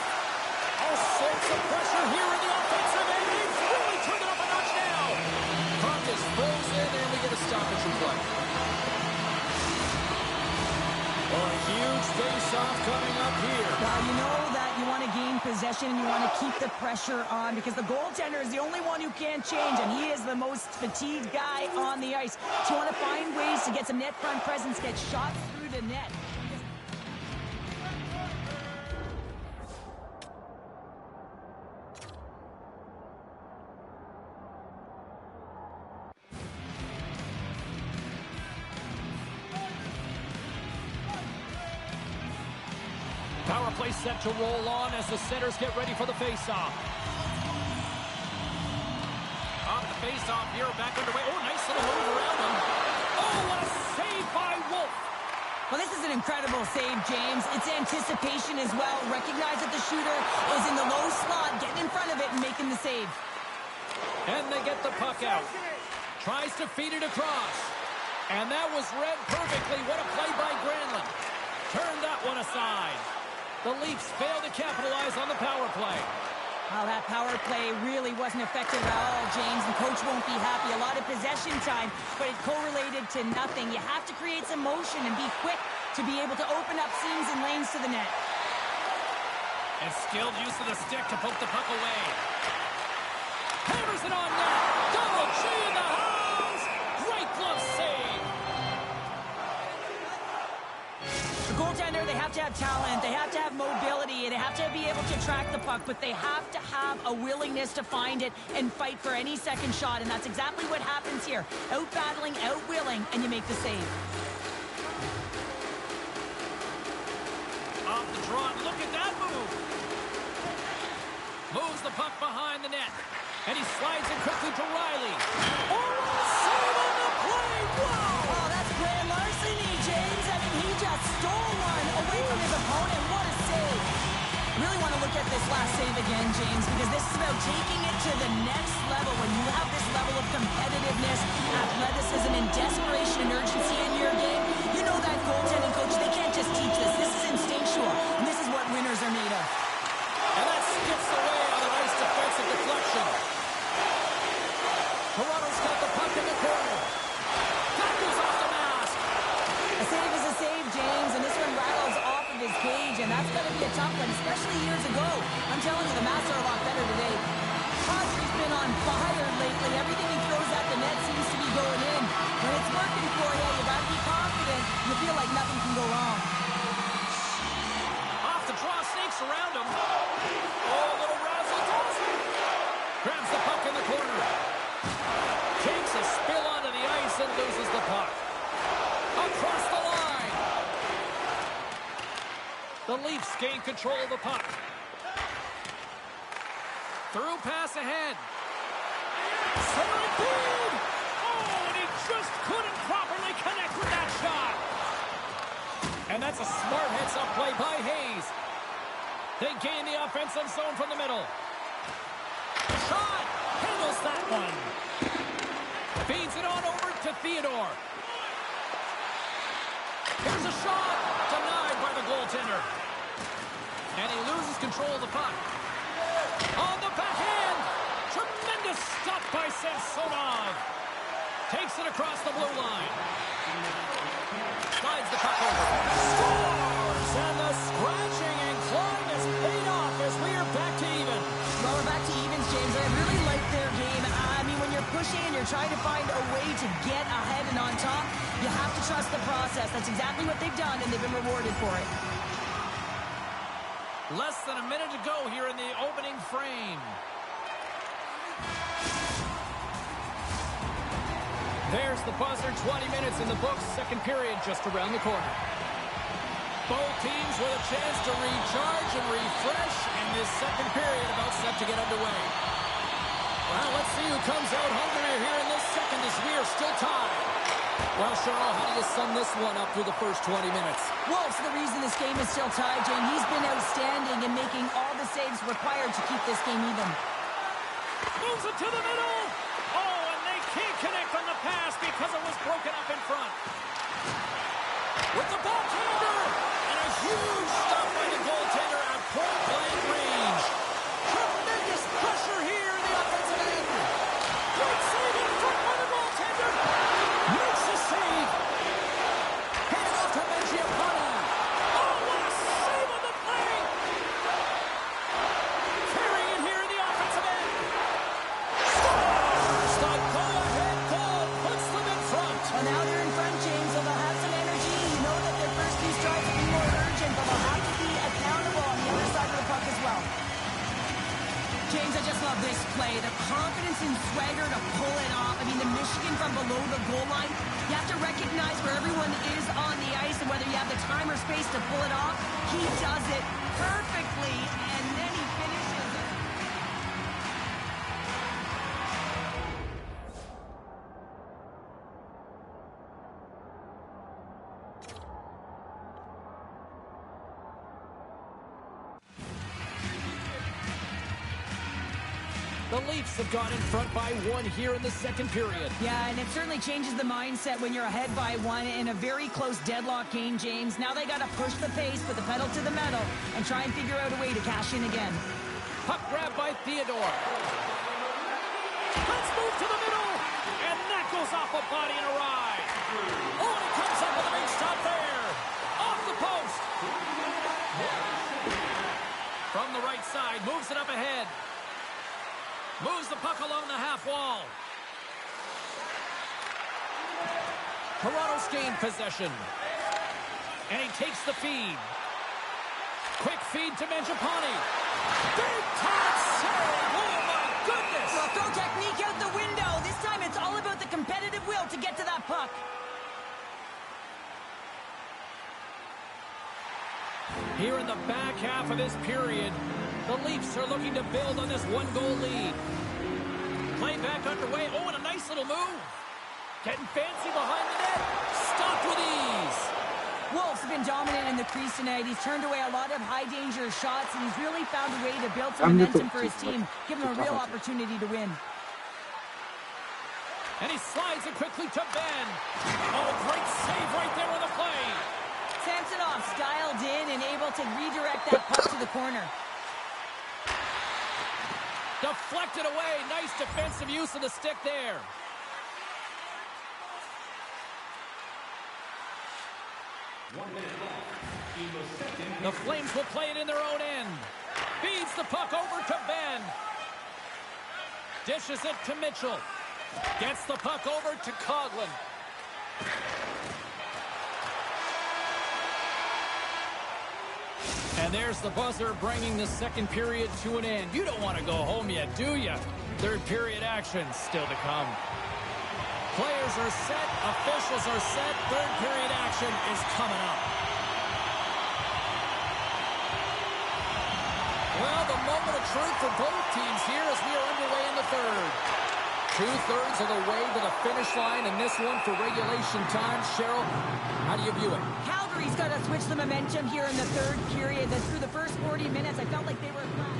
[SPEAKER 1] All sorts of pressure here in the offensive end. He's really turned it up a notch now. Puck is frozen, and we get a stoppage in play. Well, a huge face-off coming up here.
[SPEAKER 3] Well, you know that you want to gain possession and you want to keep the pressure on because the goaltender is the only one who can't change, and he is the most fatigued guy on the ice. So you want to find ways to get some net front presence, get shots through the net.
[SPEAKER 1] Power play set to roll on as the centers get ready for the face-off. Off the face-off here, back underway. Oh, nice little move around him. Oh, what a save by Wolf.
[SPEAKER 3] Well, this is an incredible save, James. It's anticipation as well. Recognize that the shooter is in the low slot, getting in front of it and making the save.
[SPEAKER 1] And they get the puck out. Tries to feed it across. And that was read perfectly. What a play by Granlund. Turned that one aside. The Leafs fail to capitalize on the power play.
[SPEAKER 3] Well, that power play really wasn't effective at all, James. The coach won't be happy. A lot of possession time, but it correlated to nothing. You have to create some motion and be quick to be able to open up seams and lanes to the net.
[SPEAKER 1] And skilled use of the stick to poke the puck away. Hammers it on net. Double G in the house. Great glove save.
[SPEAKER 3] The goaltender, they have to have talent, they have to have mobility, and they have to be able to track the puck, but they have to have a willingness to find it and fight for any second shot, and that's exactly what happens here. Out-battling, out-willing, and you make the save.
[SPEAKER 1] Off the draw, look at that move. Moves the puck behind the net, and he slides it quickly to Riley. Oh, save on the play! Wow!
[SPEAKER 3] Oh, that's grand larceny, James. I mean, he just stole one away from his opponent. What a save. I really want to look at this last save again, James, because this is about taking it to the next level. When you have this level of competitiveness, athleticism, and desperation and urgency in your game, you know that goaltending coach, they can't just teach this. This is instinctual, and this is what winners are made of.
[SPEAKER 1] And that skips away on a nice defensive deflection. Toronto's got the puck in the corner.
[SPEAKER 3] on fire lately. Everything he throws at the net seems to be going in. When it's working for you, you gotta be confident. You feel like nothing can go wrong.
[SPEAKER 1] Off the draw, snakes around him. Oh, little razzle-dazzle. Grabs the puck in the corner. Takes a spill onto the ice and loses the puck. Across the line. The Leafs gain control of the puck. Through pass ahead. Centering feed. Oh, and he just couldn't properly connect with that shot. And that's a smart heads-up play by Hayes. They gain the offensive zone from the middle. Shot. Handles that one. Feeds it on over to Theodore. Here's a shot. Denied by the goaltender. And he loses control of the puck. On the backhand. Tremendous stop by Samsonov. Takes it across the blue line. Slides the puck over. Scores! And the scratching and clawing has paid off as we are back to even.
[SPEAKER 3] Well, we're back to evens, James. I really like their game. I mean, when you're pushing and you're trying to find a way to get ahead and on top, you have to trust the process. That's exactly what they've done, and they've been rewarded for it.
[SPEAKER 1] Less than a minute to go here in the opening frame. There's the buzzer. 20 minutes in the books. Second period just around the corner. Both teams with a chance to recharge and refresh, and this second period about set to get underway. Well, let's see who comes out hungrier here in this second as we are still tied. Well, Cheryl, how do you sum this one up through the first 20 minutes?
[SPEAKER 3] Wolves, the reason this game is still tied, Jane, he's been outstanding in making all the saves required to keep this game even.
[SPEAKER 1] Moves it to the middle. Oh, and they can't connect on the pass because it was broken up in front. With the backhander. And a huge stop by the goaltender at point-blank range. Tremendous pressure here in the offensive end. Great save in front by the goaltender. Makes the save. Hand off to Mangiapane. Oh, what a save on the play. Carrying it here in the offensive end. Scores! The go-ahead goal puts them in front.
[SPEAKER 3] Well, now they're in front, James, so they'll have some energy. You know that their first few strikes will be more urgent, but they'll have to be accountable on the other side of the puck as well. James, I just love this play. The confidence and swagger to pull it off. I mean, the Michigan from below the goal line, you have to recognize where everyone is on the ice and whether you have the time or space to pull it off. He does it perfectly, and then he finishes it.
[SPEAKER 1] The Leafs have gone in front by one here in the second period.
[SPEAKER 3] Yeah, and it certainly changes the mindset when you're ahead by one in a very close deadlock game, James. Now they got to push the pace, put the pedal to the metal, and try and figure out a way to cash in again.
[SPEAKER 1] Puck grab by Theodore. Let's move to the middle. And that goes off a body and a ride. Oh, and it comes up with a big stop there. Off the post. From the right side, moves it up ahead. Moves the puck along the half wall. Toronto's gained possession. And he takes the feed. Quick feed to Mangiapane. Big time save. Oh, my goodness.
[SPEAKER 3] Well, throw technique out the window. This time it's all about the competitive will to get to that puck.
[SPEAKER 1] Here in the back half of this period, the Leafs are looking to build on this one-goal lead. Play back underway. Oh, and a nice little move. Getting fancy behind the net. Stopped with ease.
[SPEAKER 3] Wolves have been dominant in the crease tonight. He's turned away a lot of high-danger shots, and he's really found a way to build some momentum for his team, give him a real opportunity to win.
[SPEAKER 1] And he slides it quickly to Ben. Oh, great save right there on the play.
[SPEAKER 3] Samsonov styled in and able to redirect that puck to the corner.
[SPEAKER 1] Deflected away. Nice defensive use of the stick there. The Flames will play it in their own end. Feeds the puck over to Ben. Dishes it to Mitchell. Gets the puck over to Coughlin. And there's the buzzer bringing the second period to an end. You don't want to go home yet, do you? Third period action still to come. Players are set. Officials are set. Third period action is coming up. Well, the moment of truth for both teams here as we are underway in the third. 2/3 of the way to the finish line in this one for regulation time. Cheryl, how do you view it?
[SPEAKER 3] Calgary's got to switch the momentum here in the third period. Through the first 40 minutes, I felt like they were flat.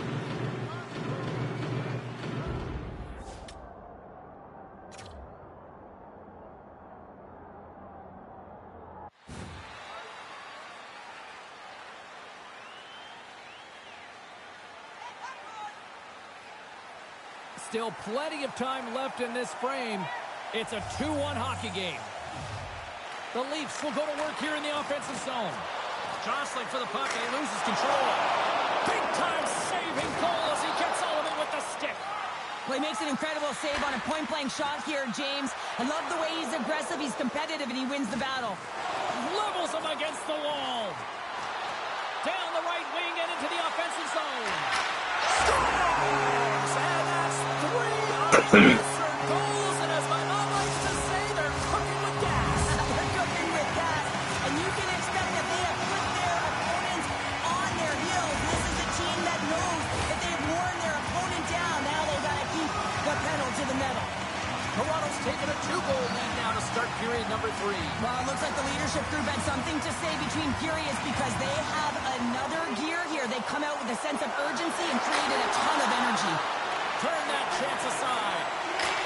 [SPEAKER 1] Still plenty of time left in this frame. It's a 2-1 hockey game. The Leafs will go to work here in the offensive zone. Jostling for the puck, and he loses control. Big-time saving goal as he gets all of it with the stick.
[SPEAKER 3] Well, he makes an incredible save on a point-blank shot here, James. I love the way he's aggressive, he's competitive, and he wins the battle.
[SPEAKER 1] Levels him against the wall. Down the right wing and into the offensive zone. Scores! And that's 3 unanswered goals, and as my mom likes to say, they're cooking with gas.
[SPEAKER 3] They're cooking with gas, and you can expect that they have put their opponents on their heels. This is a team that knows that they've worn their opponent down. Now they've got to keep the pedal to the metal.
[SPEAKER 1] Toronto's taken a 2-goal lead now to start period number 3.
[SPEAKER 3] Well, it looks like the leadership group had something to say between periods because they have another gear here. They come out with a sense of urgency and created a ton of energy.
[SPEAKER 1] Turn that chance aside.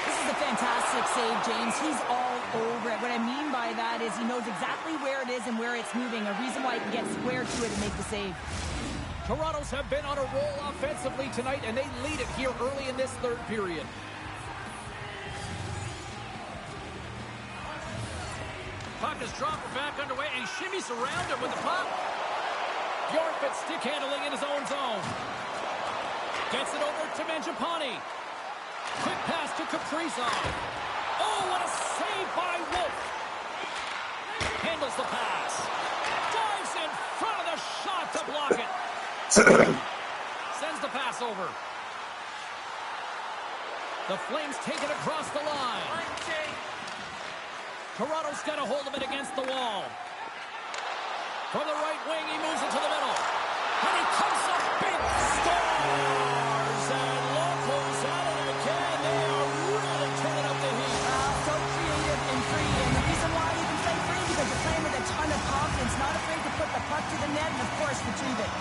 [SPEAKER 3] This is a fantastic save, James. He's all over it. What I mean by that is he knows exactly where it is and where it's moving, a reason why he can get square to it and make the save.
[SPEAKER 1] Toronto's have been on a roll offensively tonight, and they lead it here early in this third period. Puck is dropped back underway, and he shimmies around it with the puck. Bjorkfit stick handling in his own zone. Gets it over to Mangiapane. Quick pass to Kaprizov. Oh, what a save by Wolf. Handles the pass. Dives in front of the shot to block it. Sends the pass over. The Flames take it across the line. Toronto's got a hold of it against the wall. From the right wing, he moves it to the middle. And he comes up big. Scores! And Locals at it again. They are really turning up the heat.
[SPEAKER 3] So creative and free. And the reason why you can play free because you're playing with a ton of confidence, not afraid to put the puck to the net and, of course, retrieve it.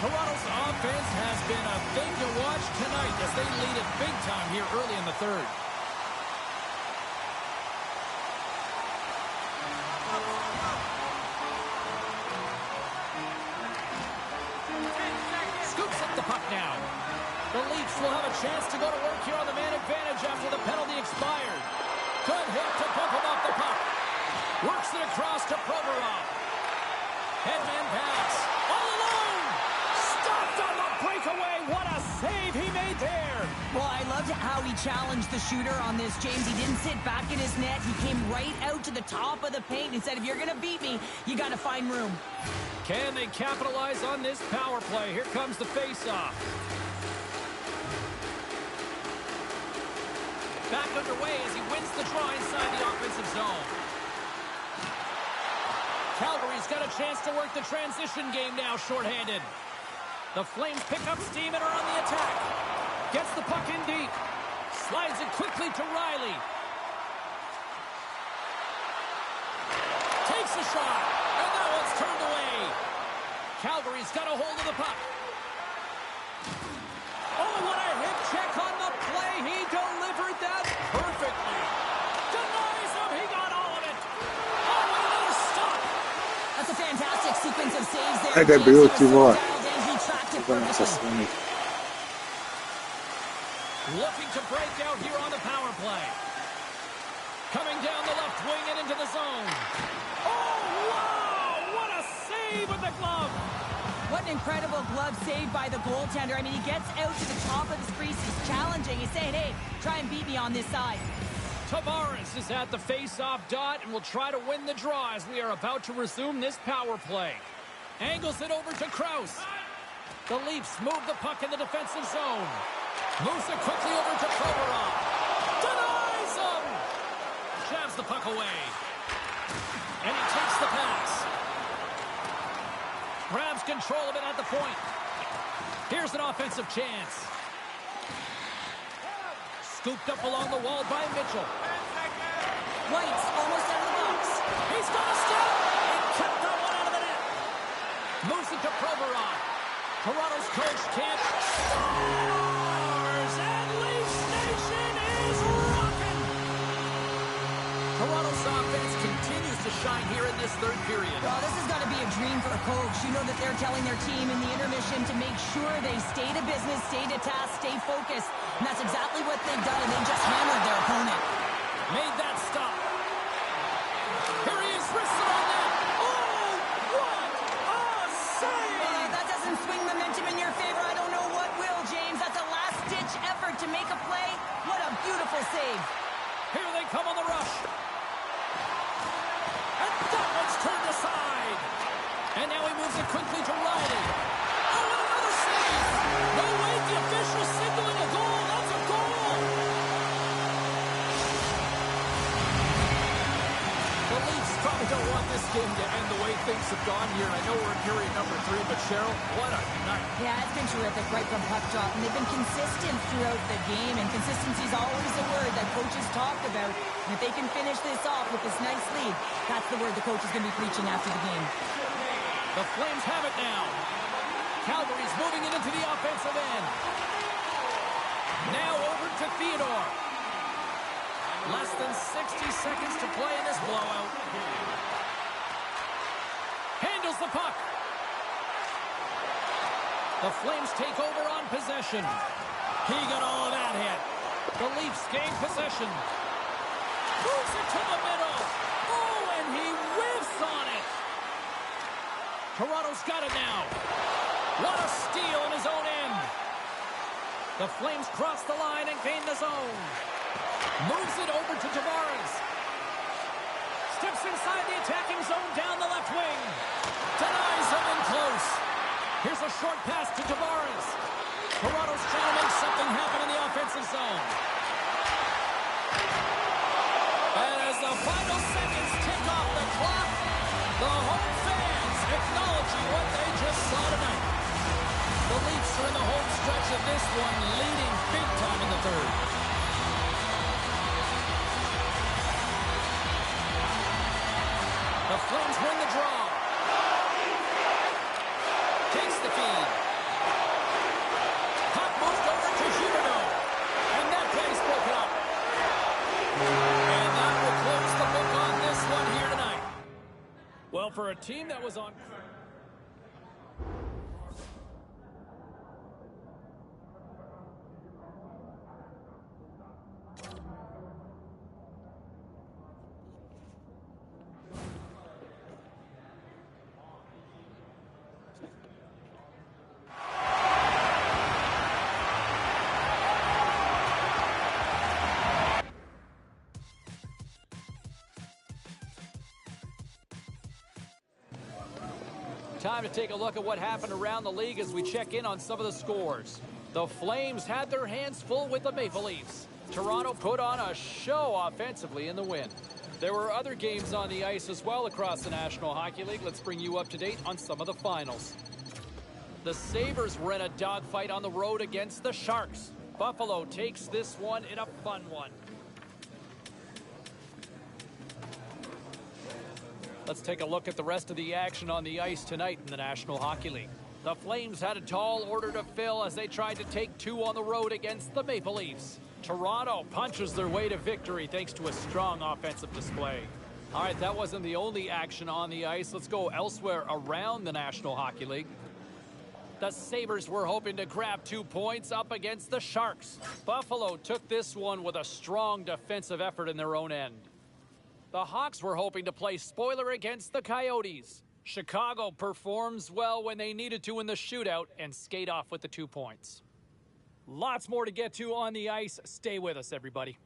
[SPEAKER 1] Toronto's offense has been a thing to watch tonight as they lead it big time here early in the third. The Leafs will have a chance to go to work here on the man advantage after the penalty expired. Good hit to bump him off the puck. Works it across to Provorov. Headman pass. All alone. Stopped on the breakaway. What a save he made there.
[SPEAKER 3] Well, I loved how he challenged the shooter on this, James. He didn't sit back in his net. He came right out to the top of the paint and said, if you're going to beat me, you got to find room.
[SPEAKER 1] Can they capitalize on this power play? Here comes the face-off. Back underway as he wins the draw inside the offensive zone. Calgary's got a chance to work the transition game now shorthanded. The Flames pick up steam and are on the attack. Gets the puck in deep. Slides it quickly to Riley. Takes a shot. And that one's turned away. Calgary's got a hold of the puck. Oh, what a hip check on the play. He delivered that perfectly. Denies him. He got all of it. Oh, and another stop.
[SPEAKER 3] That's a fantastic sequence of saves there.
[SPEAKER 6] Ed è
[SPEAKER 3] James. He was so
[SPEAKER 6] bellissimo.
[SPEAKER 3] dialed in, he tracked it perfectly.
[SPEAKER 1] Looking to break out here on the power play. Coming down the left wing and into the zone. Oh, wow! What a save with the glove.
[SPEAKER 3] What an incredible glove save by the goaltender. I mean, he gets out to the top of the crease. He's challenging. He's saying, hey, try and beat me on this side.
[SPEAKER 1] Tavares is at the face-off dot and will try to win the draw as we are about to resume this power play. Angles it over to Kraus. The Leafs move the puck in the defensive zone. Moves it quickly over to Provorov. Denies him! Jabs the puck away. And he takes the pass. Grabs control of it at the point. Here's an offensive chance. Scooped up along the wall by Mitchell.
[SPEAKER 3] White's almost out of the box.
[SPEAKER 1] He's got a step. And kept that one out of the net. Moves it to Provorov. Toronto's coach can't. Scores! And Leafs Nation is rocking! Toronto's offense continues to shine here in this third period.
[SPEAKER 3] Well, this has got to be a dream for a coach. You know that they're telling their team in the intermission to make sure they stay to business, stay to task, stay focused. And that's exactly what they've done, and they just hammered their opponent.
[SPEAKER 1] Made that stop. Here he is, wristed on that. Oh, what a save!
[SPEAKER 3] That doesn't swing momentum in your favor. I don't know what will, James. That's a last-ditch effort to make a play. What a beautiful save.
[SPEAKER 1] Here they come on the rush. And that one's turned aside. And now he moves it quickly to Riley. Oh, and another save. No, wait, the official signaling a goal. That's a goal. The Leafs probably don't want this game to end the way things have gone here. I know we're in period number 3, but Cheryl, what a night.
[SPEAKER 3] Yeah, it's been terrific right from puck drop, and they've been consistent throughout the game, and consistency is always a word that coaches talk about. And if they can finish this off with this nice lead, that's the word the coach is going to be preaching after the game.
[SPEAKER 1] The Flames have it now. Calgary's moving it into the offensive end. Now over to Theodore. Less than 60 seconds to play in this blowout. Handles the puck. The Flames take over on possession. He got all of that hit. The Leafs gain possession. Moves it to the middle. Oh, and he whiffs on it. Toronto's got it now. What a steal in his own end. The Flames cross the line and gain the zone. Moves it over to Tavares. Steps inside the attacking zone down the left wing. Denies him in close. Here's a short pass to Tavares. Toronto's trying to make something happen in the offensive zone. And as the final seconds tick off the clock, the home fans acknowledging what they just saw tonight. The Leafs are in the home stretch of this one, leading big time in the third. The Flames win the draw. Takes the feed. Puck moved over to Huberdeau. And that play's broken up. And that will close the book on this one here tonight. Well, for a team that was on... Time to take a look at what happened around the league as we check in on some of the scores. The Flames had their hands full with the Maple Leafs. Toronto put on a show offensively in the win. There were other games on the ice as well across the National Hockey League. Let's bring you up to date on some of the finals. The Sabres were in a dogfight on the road against the Sharks. Buffalo takes this one in a fun one. Let's take a look at the rest of the action on the ice tonight in the National Hockey League. The Flames had a tall order to fill as they tried to take 2 on the road against the Maple Leafs. Toronto punches their way to victory thanks to a strong offensive display. All right, that wasn't the only action on the ice. Let's go elsewhere around the National Hockey League. The Sabres were hoping to grab 2 points up against the Sharks. Buffalo took this one with a strong defensive effort in their own end. The Hawks were hoping to play spoiler against the Coyotes. Chicago performs well when they needed to in the shootout and skate off with the 2 points. Lots more to get to on the ice. Stay with us, everybody.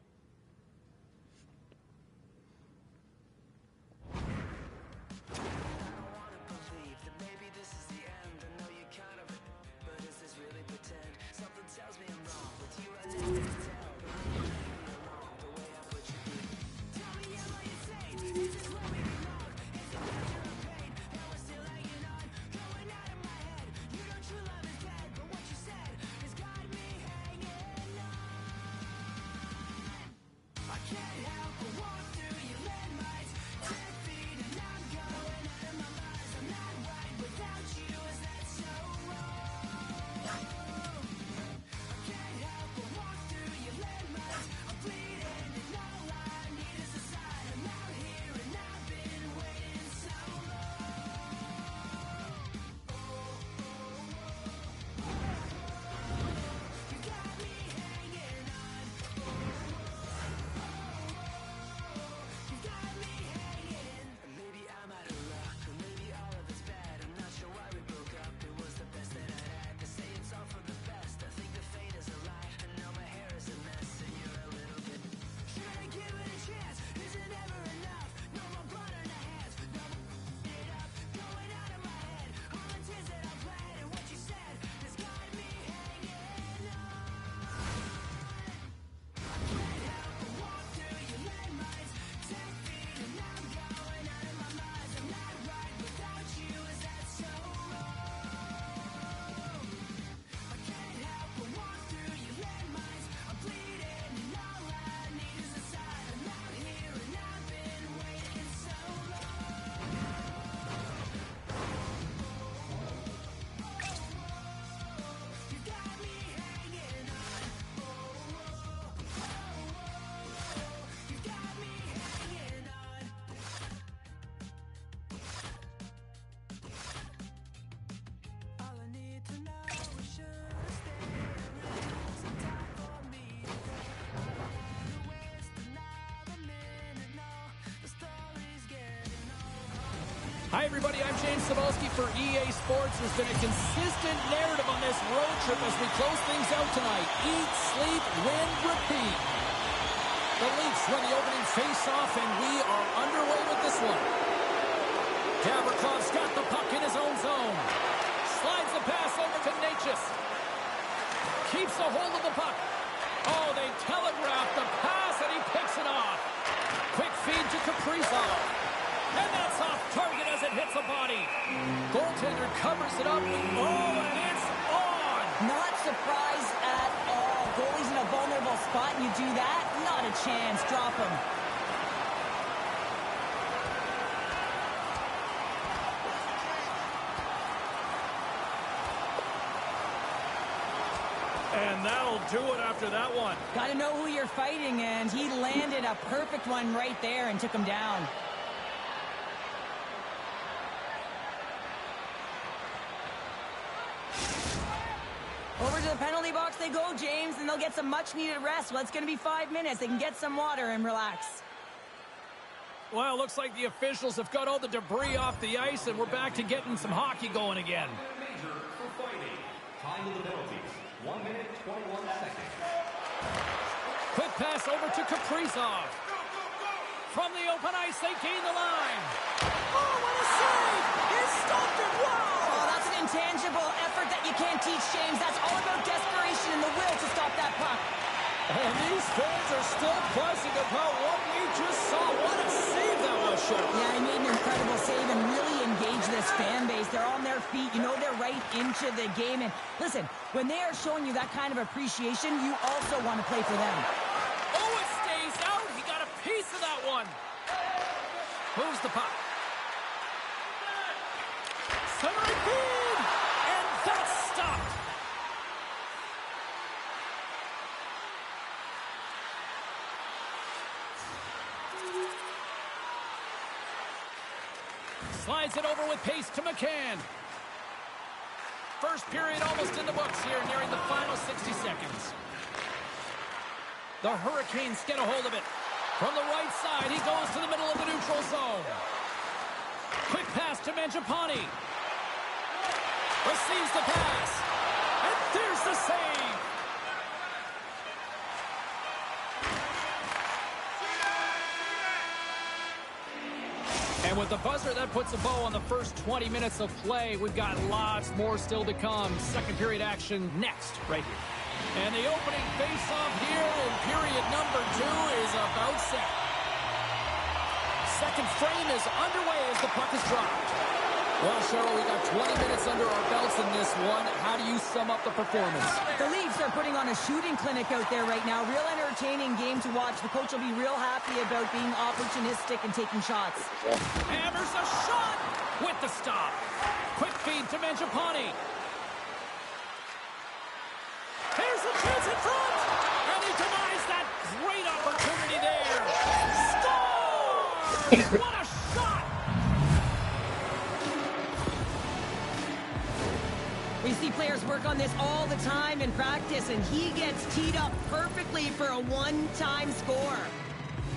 [SPEAKER 1] Hi, everybody. I'm James Cebulski for EA Sports. There's been a consistent narrative on this road trip as we close things out tonight. Eat, sleep, win, repeat. The Leafs win the opening face-off, and we are underway with this one. Gavriklov's got the puck in his own zone. Slides the pass over to Natchez. Keeps a hold of the puck. Oh, they telegraph the pass, and he picks it off. Quick feed to Kaprizov. And that's off target as it hits a body. Goaltender covers it up. Oh, and it's on.
[SPEAKER 3] Not surprised at all. Goalie's in a vulnerable spot and you do that? Not a chance. Drop him.
[SPEAKER 1] And that'll do it after that one.
[SPEAKER 3] Got to know who you're fighting, and he landed a perfect one right there and took him down. Over to the penalty box they go, James, and they'll get some much-needed rest. Well, it's going to be 5 minutes. They can get some water and relax.
[SPEAKER 1] Well, it looks like the officials have got all the debris off the ice, and we're back to getting some hockey going again.
[SPEAKER 6] Major for fighting. Time of the penalties, 1 minute, 21 seconds.
[SPEAKER 1] Quick pass over to Kaprizov. From the open ice, they gain the line.
[SPEAKER 3] Oh, what a save! He stopped it! Wow! Oh, that's an intangible effort that you can't teach, James. That's all about desperation and the will to stop that puck.
[SPEAKER 1] And these fans are still buzzing about what we just saw. What a save that was, Shep.
[SPEAKER 3] Yeah, he made an incredible save and really engaged this fan base. They're on their feet. You know they're right into the game. And listen, when they are showing you that kind of appreciation, you also want to play for them.
[SPEAKER 1] Oh, it stays out. He got a piece of that one. Moves the puck. Centering feed. And that's stopped. Slides it over with pace to McCann. First period almost in the books here, nearing the final 60 seconds. The Hurricanes get a hold of it. From the right side, he goes to the middle of the neutral zone. Quick pass to Mangiapane. Receives the pass. And there's the save. And with the buzzer, that puts a bow on the first 20 minutes of play. We've got lots more still to come. Second period action next, right here. And the opening face-off here in period number 2 is about set. Second frame is underway as the puck is dropped. Well, Cheryl, we got 20 minutes under our belts in this one. How do you sum up the performance?
[SPEAKER 3] The Leafs are putting on a shooting clinic out there right now. Real entertaining game to watch. The coach will be real happy about being opportunistic and taking shots.
[SPEAKER 1] Hammers a shot with the stop. Quick feed to Mangiapane. Here's a chance in front. And he denies that great opportunity there. Scores! What a shot!
[SPEAKER 3] We see players work on this all the time in practice, and he gets teed up perfectly for a one-time score.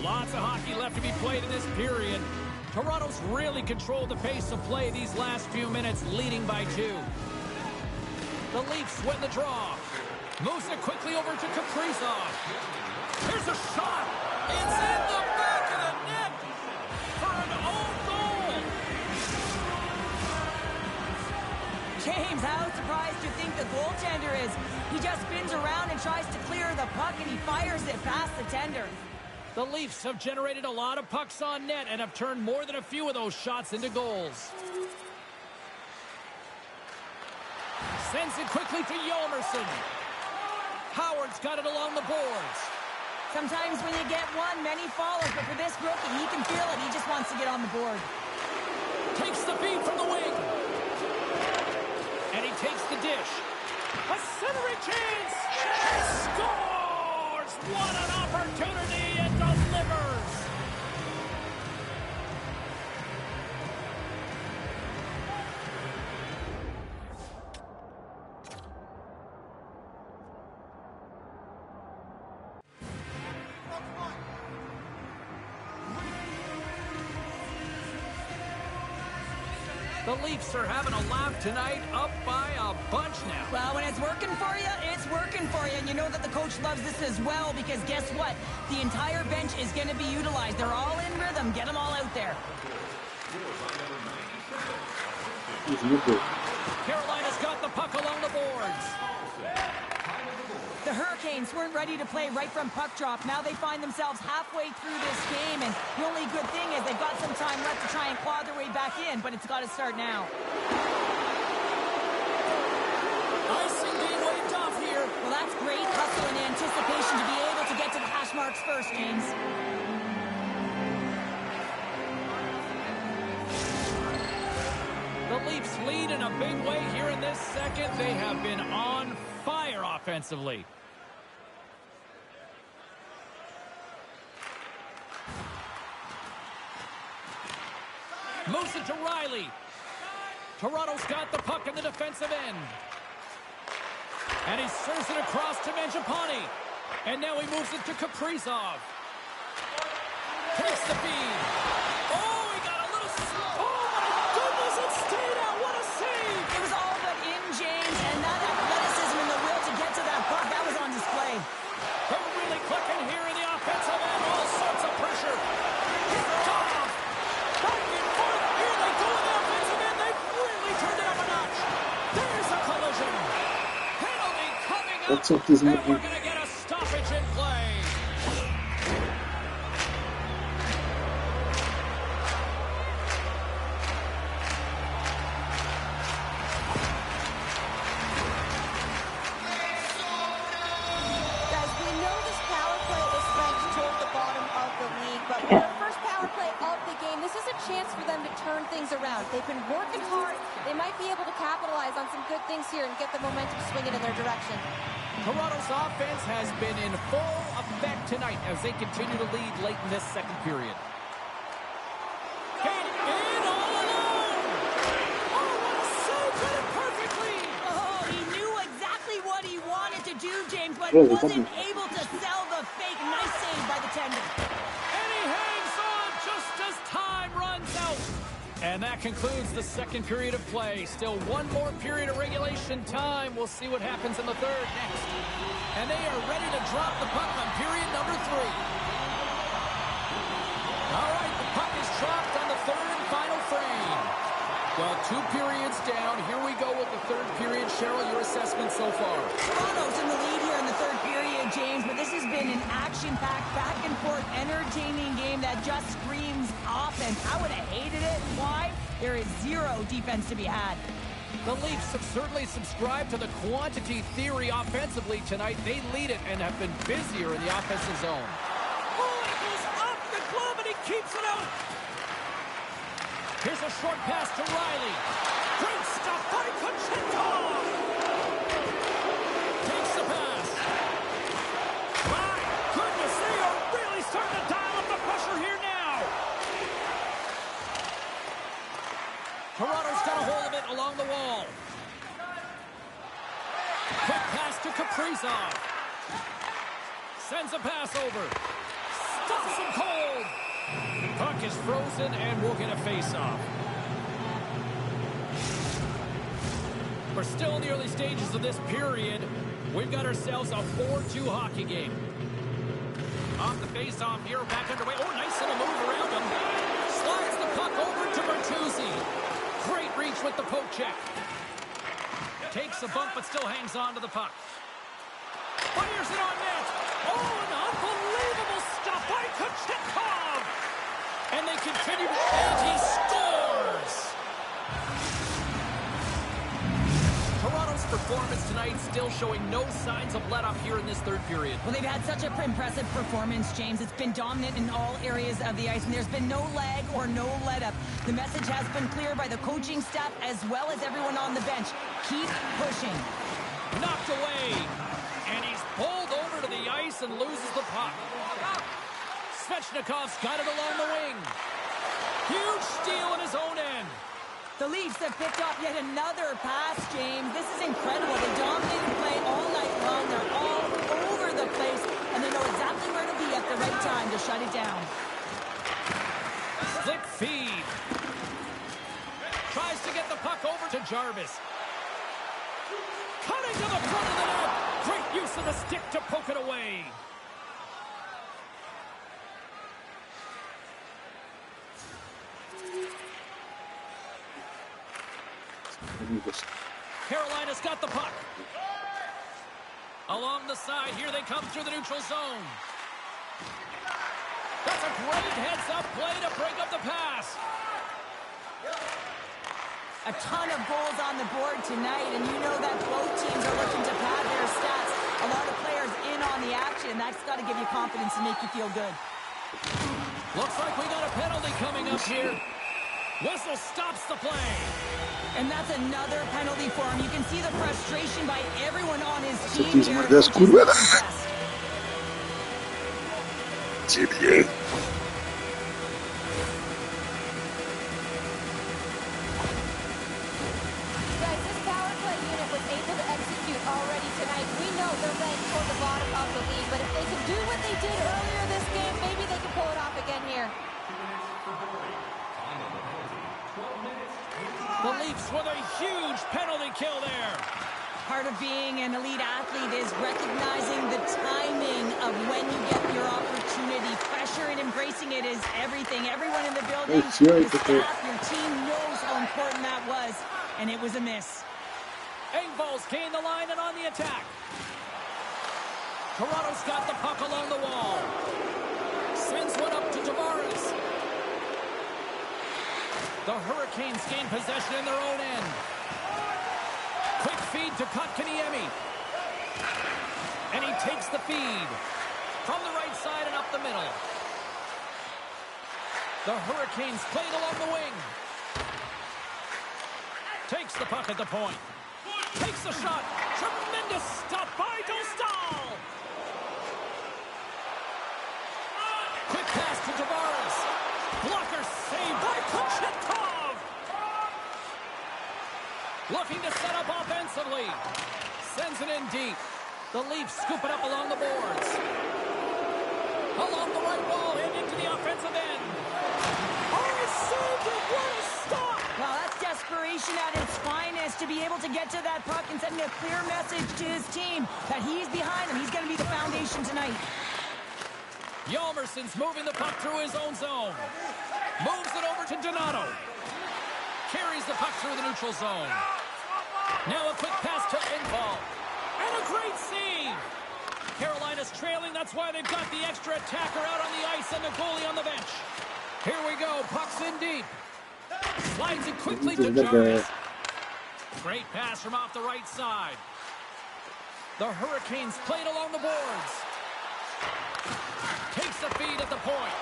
[SPEAKER 1] Lots of hockey left to be played in this period. Toronto's really controlled the pace of play these last few minutes, leading by 2. The Leafs win the draw. Moves it quickly over to Kaprizov. Here's a shot. It's in the back of the net for an own goal.
[SPEAKER 3] James, how surprised do you think the goaltender is? He just spins around and tries to clear the puck, and he fires it past the tender.
[SPEAKER 1] The Leafs have generated a lot of pucks on net and have turned more than a few of those shots into goals. Sends it quickly to Hjalmarsson. Howard's got it along the boards.
[SPEAKER 3] Sometimes when you get one, many follows, but for this rookie, he can feel it. He just wants to get on the board.
[SPEAKER 1] Takes the feed from the wing. And he takes the dish. A centering chance. Scores! What an opportunity, and delivers. The Leafs are having a laugh tonight, up by a bunch now.
[SPEAKER 3] Well, when it's working for you, it's working for you. And you know that the coach loves this as well, because guess what? The entire bench is going to be utilized. They're all in rhythm. Get them all out there.
[SPEAKER 1] Carolina's got the puck along the boards.
[SPEAKER 3] The Hurricanes weren't ready to play right from puck drop. Now they find themselves halfway through this game, and the only good thing is they've got some time left to try and claw their way back in, but it's got to start now.
[SPEAKER 1] Icing being waved off here.
[SPEAKER 3] Well, that's great hustle and anticipation to be able to get to the hash marks first, James.
[SPEAKER 1] The Leafs lead in a big way here in this second. They have been on fire offensively. Moves it to Riley. Toronto's got the puck in the defensive end. And he serves it across to Mangiapane. And now he moves it to Kaprizov. Takes the feed. Oh, he got a little... Oh, my goodness, it stayed out. What a save.
[SPEAKER 3] It was all but in, James, and that athleticism and the will to get to that puck, that was on display.
[SPEAKER 1] They're really clicking here in the offensive end. All sorts of pressure. Picked off. Back and forth. Here they go in the offensive end. They've really turned it up a notch. There's a collision. Penalty coming up. And we're going to get a stoppage in play.
[SPEAKER 7] Guys, we know this power play is ranked toward the bottom of the league, but with their first power play of the game, this is a chance for them to turn things around. They've been working hard. They might be able to capitalize on some good things here and get the momentum swinging in their direction.
[SPEAKER 1] Toronto's offense has been in full effect tonight as they continue to lead late in this second period. Hit in all alone! Oh, what a save! Did it perfectly!
[SPEAKER 3] Oh, he knew exactly what he wanted to do, James, but wasn't able to sell the fake. Nice save by the tender.
[SPEAKER 1] And he hangs on just as time runs out. And that concludes the second period of play. Still one more period of regulation time. We'll see what happens in the third next. And they are ready to drop the puck on period number 3. All right, the puck is dropped on the third and final frame. Well, 2 periods down. Here we go with the third period. Cheryl, your assessment so far?
[SPEAKER 3] Toronto's in the lead here in the third period, James, but this has been an action-packed, back-and-forth, entertaining game that just screams offense. I would have hated it. Why? There is zero defense to be had.
[SPEAKER 1] The Leafs have certainly subscribed to the quantity theory offensively tonight. They lead it and have been busier in the offensive zone. Oh, it goes off the glove, and he keeps it out. Here's a short pass to Riley. Great stuff by Kochetkov. Takes the pass. My goodness, they are really starting to dial up the pressure here now. Toronto's got a hold of it along the wall. Quick pass to Kaprizov. Sends a pass over. Stuffs him cold. Puck is frozen, and we'll get a face-off. We're still in the early stages of this period. We've got ourselves a 4-2 hockey game. Off the face-off here, back underway. Oh, nice little move around him. Slides the puck over to Bertuzzi. Great reach with the poke check. Takes a bump, but still hangs on to the puck. Fires it on net. Oh, an unbelievable stuff by Kochetkov. And they continue to, and he scores! Toronto's performance tonight still showing no signs of let-up here in this third period.
[SPEAKER 3] Well, they've had such an impressive performance, James. It's been dominant in all areas of the ice, and there's been no lag or no let-up. The message has been clear by the coaching staff as well as everyone on the bench. Keep pushing.
[SPEAKER 1] Knocked away, and he's pulled over to the ice and loses the puck. Svechnikov's got it along the wing. Huge steal in his own end.
[SPEAKER 3] The Leafs have picked up yet another pass, James. This is incredible. They dominated play all night long. They're all over the place, and they know exactly where to be at the right time to shut it down.
[SPEAKER 1] Slick feed. Tries to get the puck over to Jarvis. Cutting to the front of the net. Great use of the stick to poke it away. Carolina's got the puck. Along the side, here they come through the neutral zone. That's a great heads-up play to break up the pass.
[SPEAKER 3] A ton of goals on the board tonight, and you know that both teams are looking to pad their stats. A lot of players in on the action. That's got to give you confidence and make you feel good.
[SPEAKER 1] Looks like we got a penalty coming up here. Whistle stops the play.
[SPEAKER 3] And that's another penalty for him. You can see the frustration by everyone on his team
[SPEAKER 8] Así es,
[SPEAKER 3] here.
[SPEAKER 8] mordas, curva. Sí, bien.
[SPEAKER 7] Guys, this power play unit was able to execute already tonight. We know they're ranked toward the bottom of the league, but if they can do what they did earlier this game, maybe they can pull it off again here.
[SPEAKER 1] The Leafs with a huge penalty kill there.
[SPEAKER 3] Part of being an elite athlete is recognizing the timing of when you get your opportunity. Pressure and embracing it is everything. Everyone in the building, the staff, your team knows how important that was, and it was a miss.
[SPEAKER 1] Engvall's gained the line and on the attack. Toronto's got the puck along the wall. Sends one up to Tavares. The Hurricanes gain possession in their own end. Quick feed to Kotkaniemi. And he takes the feed from the right side and up the middle. The Hurricanes play it along the wing. Takes the puck at the point. Takes the shot. Tremendous stop by Dostal. Quick pass to Tavares. Blocker saved by Kochetkov. Looking to set up offensively. Sends it in deep. The Leafs scoop it up along the boards. Along the right wall and into the offensive end. Oh, he saved it. What a stop
[SPEAKER 3] get to that puck and sending a clear message to his team that he's behind them. He's going to be the foundation tonight.
[SPEAKER 1] Yalmerson's moving the puck through his own zone. Moves it over to Donato. Carries the puck through the neutral zone. Now a quick pass to Engvall. And a great save. Carolina's trailing. That's why they've got the extra attacker out on the ice and the goalie on the bench. Here we go. Puck's in deep. Slides it quickly to Jarvis. Great pass from off the right side. The Hurricanes played along the boards. Takes the feed at the point.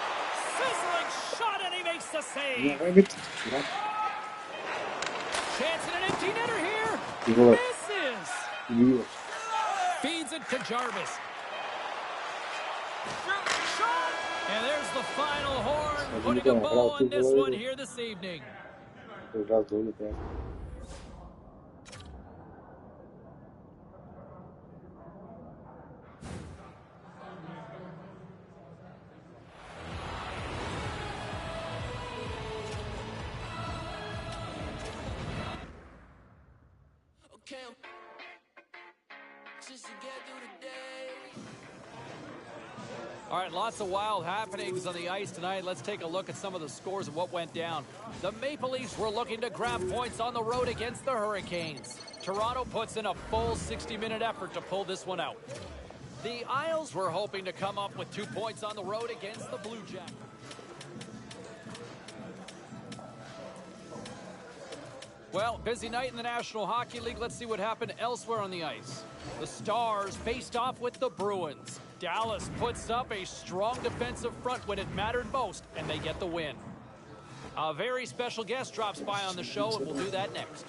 [SPEAKER 1] Sizzling shot, and he makes the save. Chance in an empty netter here. Misses. Feeds it to Jarvis. And there's the final horn, putting a bow on this one here this evening. All right, lots of wild happenings on the ice tonight. Let's take a look at some of the scores of what went down. The Maple Leafs were looking to grab points on the road against the Hurricanes. Toronto puts in a full 60-minute effort to pull this one out. The Isles were hoping to come up with 2 points on the road against the Blue Jackets. Well, busy night in the National Hockey League. Let's see what happened elsewhere on the ice. The Stars faced off with the Bruins. Dallas puts up a strong defensive front when it mattered most, and they get the win. A very special guest drops by on the show, and we'll do that next.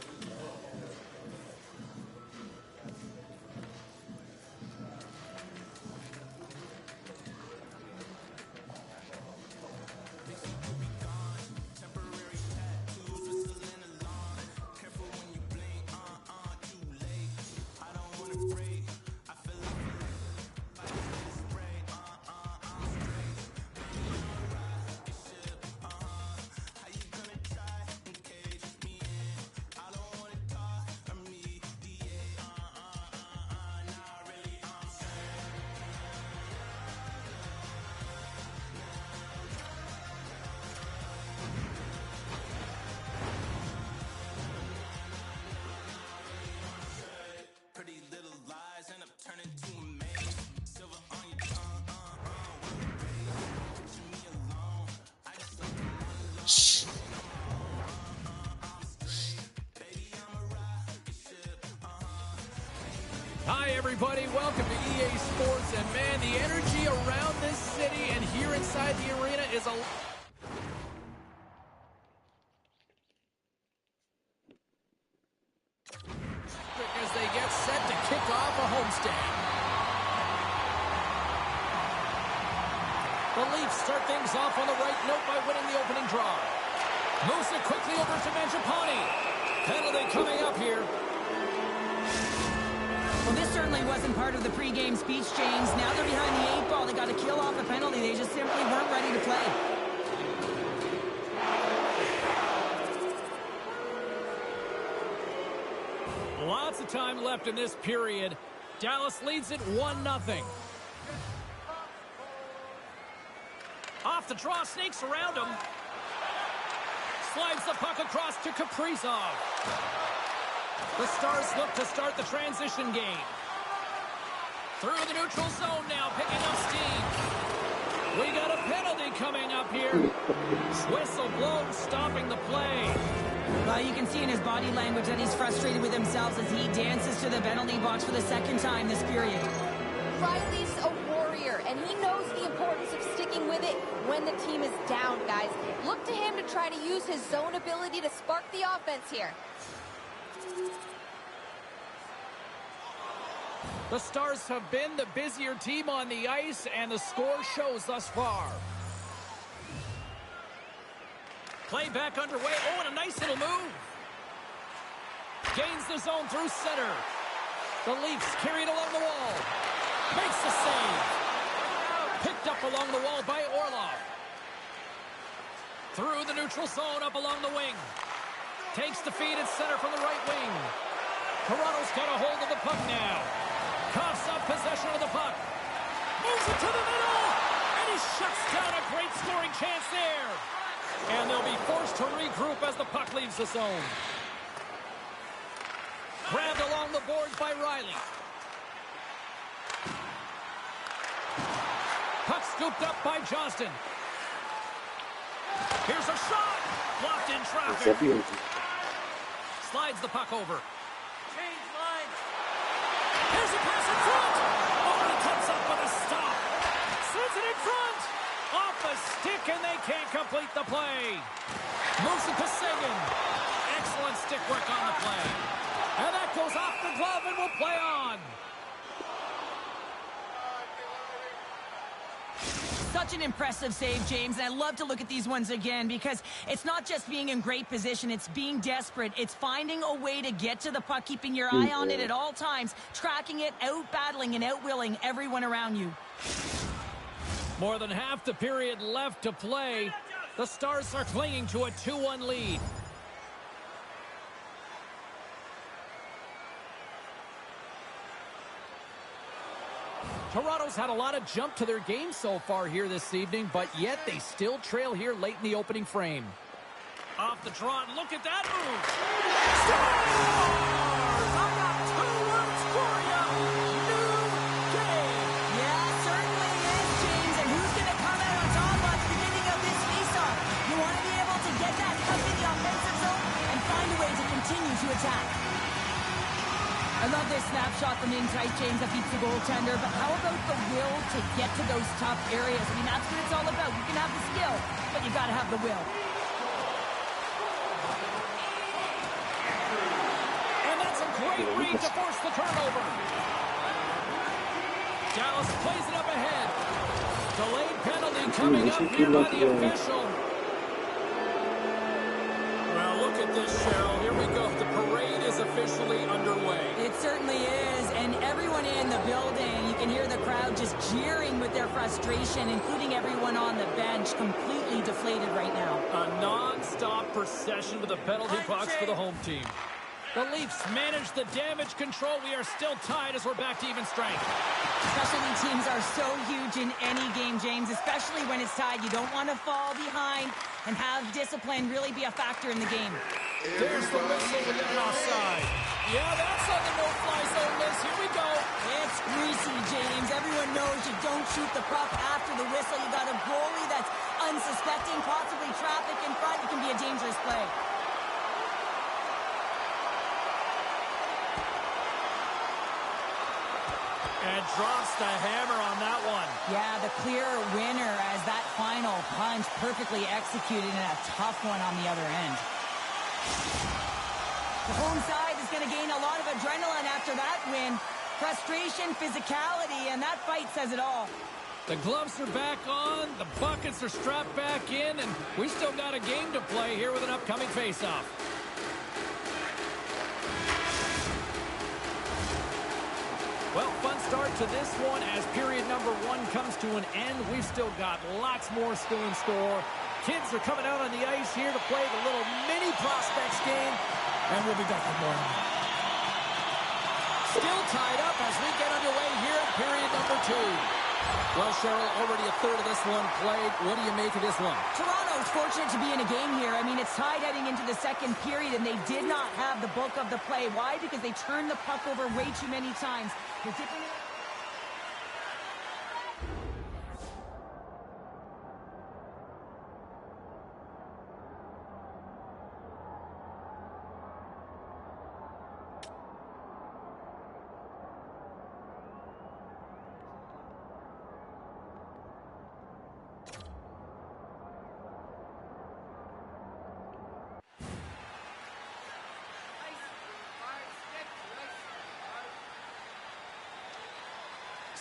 [SPEAKER 1] Hi, everybody. Welcome to EA Sports. And, man, the energy around this city and here inside the arena is a... as they get set to kick off a homestand. The Leafs start things off on the right note by winning the opening draw. Moves it quickly over to Mangiapane. Penalty coming up here.
[SPEAKER 3] Well, this certainly wasn't part of the pregame speech, James. Now they're behind the 8 ball. They got to kill off a penalty. They just simply weren't ready to play.
[SPEAKER 1] Lots of time left in this period. Dallas leads it 1-0. Off the draw, snakes around him. Slides the puck across to Kaprizov. The Stars look to start the transition game. Through the neutral zone now, picking up steam. We got a penalty coming up here. Whistle blown, stopping the play.
[SPEAKER 3] Well, you can see in his body language that he's frustrated with himself as he dances to the penalty box for the second time this period.
[SPEAKER 7] Riley's a warrior, and he knows the importance of sticking with it when the team is down, guys. Look to him to try to use his zone ability to spark the offense here.
[SPEAKER 1] The Stars have been the busier team on the ice, and the score shows thus far. Play back underway. Oh, and a nice little move. Gains the zone through center. The Leafs carry it along the wall. Makes the save. Picked up along the wall by Orlov. Through the neutral zone, up along the wing. Takes the feed at center from the right wing. Toronto's got a hold of the puck now. Coughs up possession of the puck. Moves it to the middle. And he shuts down a great scoring chance there. And they'll be forced to regroup as the puck leaves the zone. Grabbed along the boards by Riley. Puck scooped up by Johnston. Here's a shot. Blocked in traffic. Slides the puck over.
[SPEAKER 4] Change line.
[SPEAKER 1] Here's a pass in front. Oh, he comes up with a stop. Sends it in front. Off the stick, and they can't complete the play. Moves it to Sagan. Excellent stick work on the play. And that goes off the glove and will play on.
[SPEAKER 3] Such an impressive save, James, and I love to look at these ones again because it's not just being in great position, it's being desperate. It's finding a way to get to the puck, keeping your eye on it at all times, tracking it, out-battling and out-willing everyone around you.
[SPEAKER 1] More than half the period left to play. The Stars are clinging to a 2-1 lead. Toronto's had a lot of jump to their game so far here this evening, but yet they still trail here late in the opening frame. Off the draw, and look at that move. Stars! I got 2 words for you. New game.
[SPEAKER 3] Yeah, certainly is, James, and who's going to come out on top at the beginning of this faceoff? You want to be able to get that puck in the offensive zone and find a way to continue to attack. I love this snapshot from inside, James, that beats the goaltender, but how about the will to get to those tough areas? I mean, that's what it's all about. You can have the skill, but you got to have the will.
[SPEAKER 1] And that's a great read to force the turnover. Dallas plays it up ahead. Delayed penalty coming up here by the official. Well, look at this, Cheryl. Here we go. The parade is officially underway.
[SPEAKER 3] It certainly is, and everyone in the building, you can hear the crowd just jeering with their frustration, including everyone on the bench, completely deflated right now.
[SPEAKER 1] A non-stop procession with the penalty box for the home team. The Leafs manage the damage control. We are still tied as we're back to even strength.
[SPEAKER 3] Specialty teams are so huge in any game, James, especially when it's tied. You don't want to fall behind and have discipline really be a factor in the game.
[SPEAKER 1] There's the whistle with an offside. Yeah, that's on the no-fly zone list. Here we go.
[SPEAKER 3] It's greasy, James. Everyone knows you don't shoot the puck after the whistle. You got a goalie that's unsuspecting, possibly traffic in front. It can be a dangerous play.
[SPEAKER 1] And drops the hammer on that one.
[SPEAKER 3] Yeah, the clear winner as that final punch perfectly executed and a tough one on the other end. The home side is going to gain a lot of adrenaline after that win. Frustration, physicality, and that fight says it all.
[SPEAKER 1] The gloves are back on, the buckets are strapped back in, and we still got a game to play here with an upcoming face-off. Well, fun start to this one as period number 1 comes to an end. We've still got lots more still in store. Kids are coming out on the ice here to play the little mini prospects game, and we'll be back with more. Still tied up as we get underway here in period number 2. Well, Cheryl, already a third of this one played. What do you make of this one?
[SPEAKER 3] Toronto's fortunate to be in a game here. I mean, it's tied heading into the second period, and they did not have the bulk of the play. Why? Because they turned the puck over way too many times. They're different.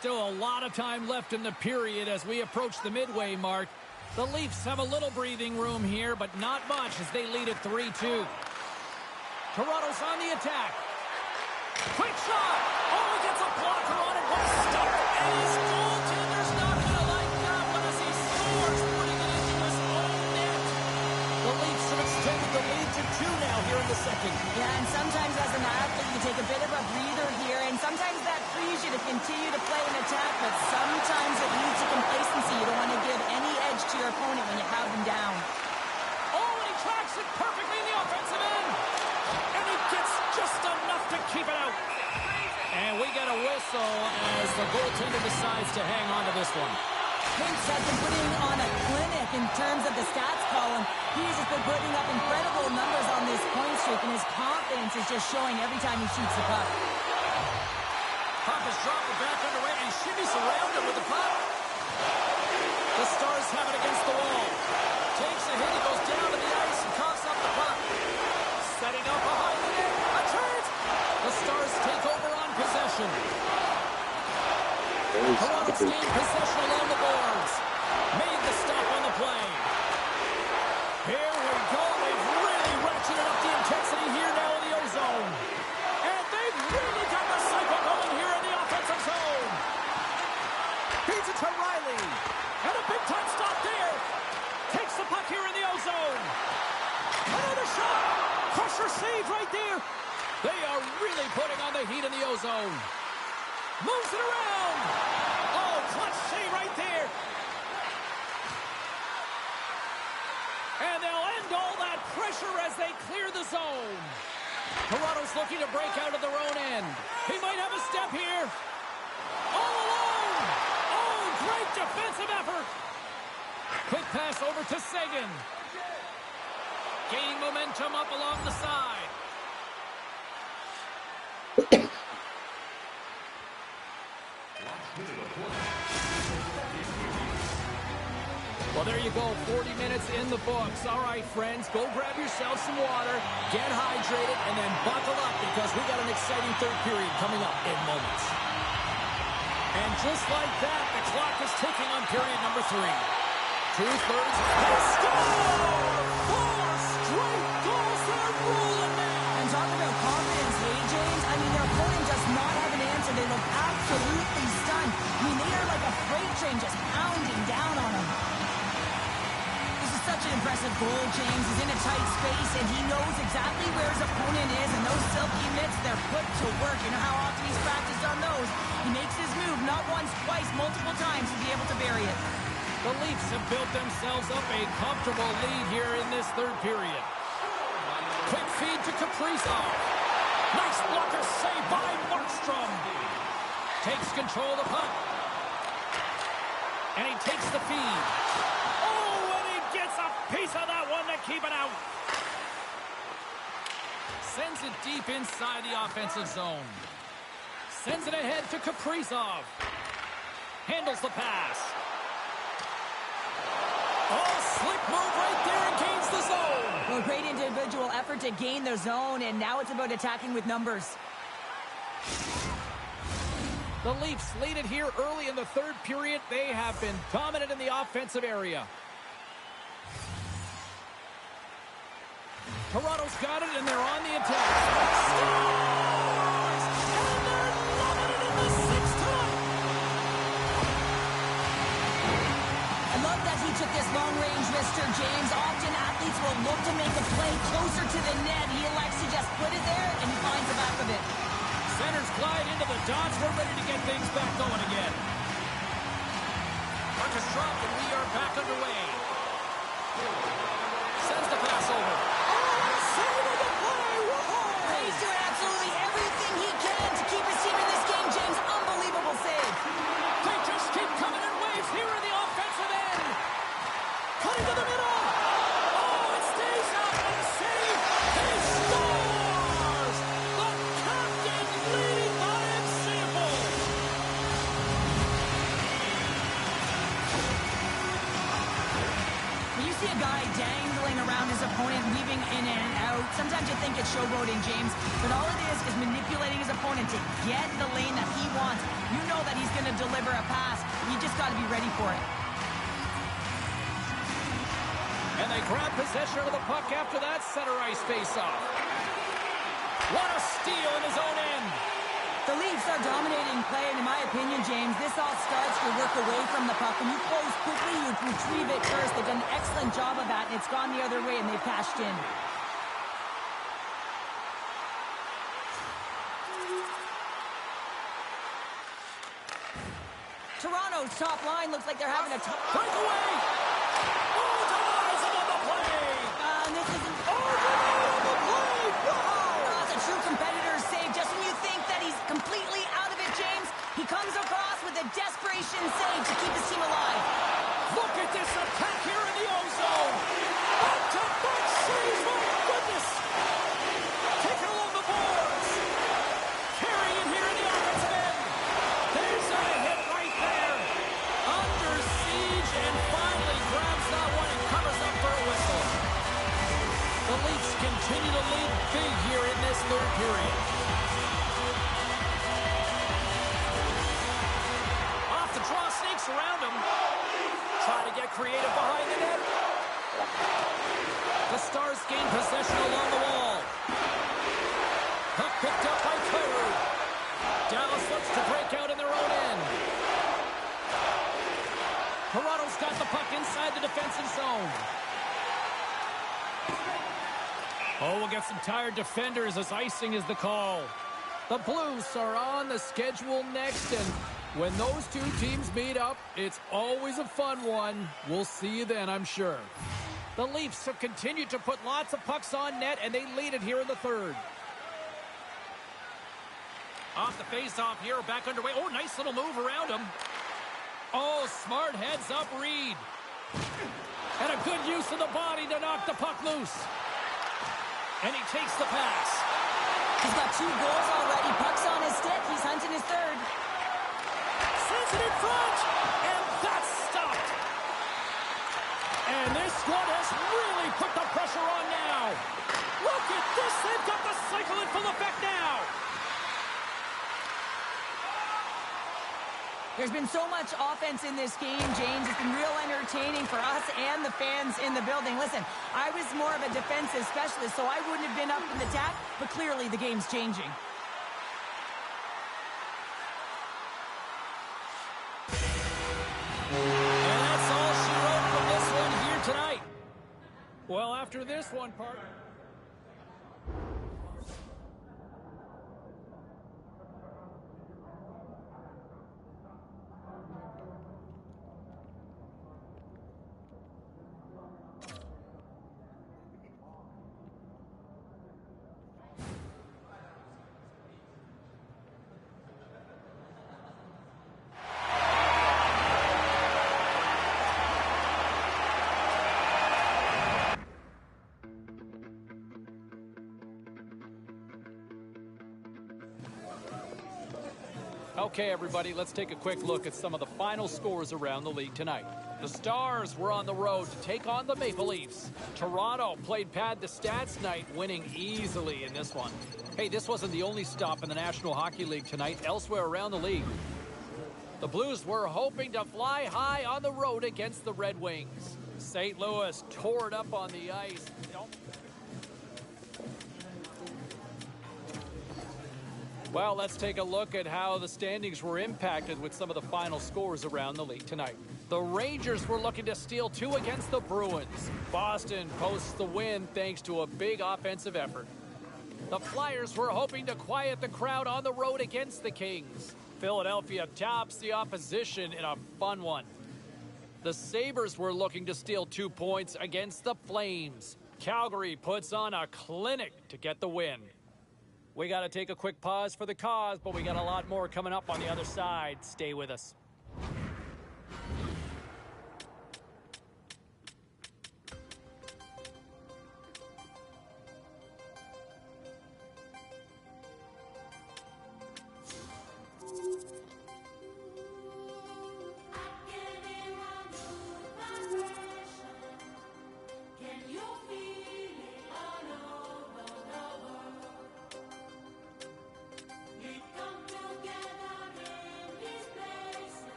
[SPEAKER 1] Still a lot of time left in the period as we approach the midway mark. The Leafs have a little breathing room here, but not much as they lead at 3-2. Toronto's on the attack. Quick shot! Oh, he gets a blocker on it. What a stop! And his goaltender's not going to like that one as he scores, putting it into his own net. The Leafs have extended the lead to 2 now here in the second.
[SPEAKER 3] Yeah, and sometimes as an athlete, you take a bit of a breather here, and sometimes that frees you to continue to play an attack, but sometimes it leads to complacency. You don't want to give any edge to your opponent when you have them down.
[SPEAKER 1] Oh, and he tracks it perfectly in the offensive end. And he gets just enough to keep it out. And we get a whistle as the goaltender decides to hang on to this one.
[SPEAKER 3] Vince has been putting on a clinic in terms of the stats column. He's just been putting up incredible numbers on this point streak, and his confidence is just showing every time he shoots the puck.
[SPEAKER 1] Puck is dropped back underway, and he should be surrounded with the puck. The Stars have it against the wall. Takes a hit, he goes down to the ice and coughs up the puck. Setting up behind the net. A turret! The Stars take over on possession. Toronto's gained possession along the boards. Made the stop on the play. Here we go. They've really ratcheted up the intensity here now in the O-zone. And they've really got the cycle going here in the offensive zone. Feeds it to Riley. And a big-time stop there. Takes the puck here in the O-zone. Another shot. Crusher save right there. They are really putting on the heat in the O-zone. Moves it around. Oh, clutch save right there. And they'll end all that pressure as they clear the zone. Toronto's looking to break out of their own end. He might have a step here. All alone. Oh, great defensive effort. Quick pass over to Seguin. Gaining momentum up along the side. Well, there you go, 40 minutes in the books. All right, friends, go grab yourself some water, get hydrated, and then buckle up because we got an exciting third period coming up in moments. And just like that, the clock is ticking on period number 3. 2/3. They score! 4 straight goals. They're rolling now.
[SPEAKER 3] And talk about confidence, hey, James? I mean, their opponent does not have an answer. They look absolutely stunned. I mean, they are like a freight train just pounding down on them. This is such an impressive goal, James. He's in a tight space, and he knows exactly where his opponent is, and those silky mitts, they're put to work. You know how often he's practiced on those? He makes his move not once, twice, multiple times to be able to bury it.
[SPEAKER 1] The Leafs have built themselves up a comfortable lead here in this third period. Quick feed to Kaprizov. Nice blocker save by Markstrom. Takes control of the puck. And he takes the feed. Oh, and he gets a piece of that one to keep it out. Sends it deep inside the offensive zone. Sends it ahead to Kaprizov. Handles the pass. Oh, slick move right there and gains the zone.
[SPEAKER 3] Well, great individual effort to gain the zone, and now it's about attacking with numbers.
[SPEAKER 1] The Leafs lead it here early in the third period. They have been dominant in the offensive area. Toronto's got it, and they're on the attack. Stars! And they're loving it in the sixth tonight.
[SPEAKER 3] I love that he took this long-range Mr. James. Often athletes will look to make a play closer to the net. He elects to just put it there, and he finds the back of it.
[SPEAKER 1] Centers glide into the dots. We're ready to get things back going again. Puck is dropped, and we are back underway. Sends the pass over.
[SPEAKER 3] He's doing absolutely everything he can to keep his team in this game, James. Unbelievable save.
[SPEAKER 1] They just keep coming in waves here in the offensive end. Cutting to the middle. Oh, it stays out and saved. He scores! The captain leading by example.
[SPEAKER 3] When you see a guy dangling around his opponent, weaving in and out, sometimes you think it's showboating, James, but all it is manipulating his opponent to get the lane that he wants. You know that he's going to deliver a pass. You just got to be ready for it.
[SPEAKER 1] And they grab possession of the puck after that center ice face-off. What a steal in his own end.
[SPEAKER 3] The Leafs are dominating play, and in my opinion, James, this all starts to work away from the puck. When you close quickly, you retrieve it first. They've done an excellent job of that, and it's gone the other way, and they've cashed in. Toronto's top line looks like they're having a
[SPEAKER 1] breakaway. Oh, denies him on the play.
[SPEAKER 3] And this isn't...
[SPEAKER 1] Denied on the play. Wow.
[SPEAKER 3] That's a true competitor's save. Just when you think that he's completely out of it, James, he comes across with a desperation save to keep his team alive.
[SPEAKER 1] Look at this attack here in the ozone. Back-to-back saves, my goodness. Taking along the boards. Carrying here in the offensive end. There's a hit right there. Under siege and finally grabs that one and covers up for a whistle. The Leafs continue to lead big here in this third period. Off the draw, snakes around him. Try to get creative behind the net. The Stars gain possession along the wall. Puck picked up by Kariera. Dallas looks to break out in their own end. Toronto's got the puck inside the defensive zone. Oh, we'll get some tired defenders as icing is the call. The Blues are on the schedule next, and when those two teams meet up, it's always a fun one. We'll see you then, I'm sure. The Leafs have continued to put lots of pucks on net, and they lead it here in the third. Off the face-off here, back underway. Oh, nice little move around him. Oh, smart heads-up read. And a good use of the body to knock the puck loose. And he takes the pass.
[SPEAKER 3] He's got 2 goals already. Puck's on his stick. He's hunting his third.
[SPEAKER 1] Sends it in front. And that's stopped. And this squad has really put the pressure on now. Look at this. They've got the cycle in full effect now.
[SPEAKER 3] There's been so much offense in this game, James. It's been real entertaining for us and the fans in the building. Listen, I was more of a defensive specialist, so I wouldn't have been up in the attack, but clearly the game's changing.
[SPEAKER 1] And that's all she wrote from this one here tonight. Well, after this one, partner. Okay, everybody, let's take a quick look at some of the final scores around the league tonight. The Stars were on the road to take on the Maple Leafs. Toronto played pad the stats night, winning easily in this one. Hey, this wasn't the only stop in the National Hockey League tonight. Elsewhere around the league, the Blues were hoping to fly high on the road against the Red Wings. St. Louis tore it up on the ice. Well, let's take a look at how the standings were impacted with some of the final scores around the league tonight. The Rangers were looking to steal 2 against the Bruins. Boston posts the win thanks to a big offensive effort. The Flyers were hoping to quiet the crowd on the road against the Kings. Philadelphia tops the opposition in a fun one. The Sabres were looking to steal 2 points against the Flames. Calgary puts on a clinic to get the win. We got to take a quick pause for the cause, but we got a lot more coming up on the other side. Stay with us.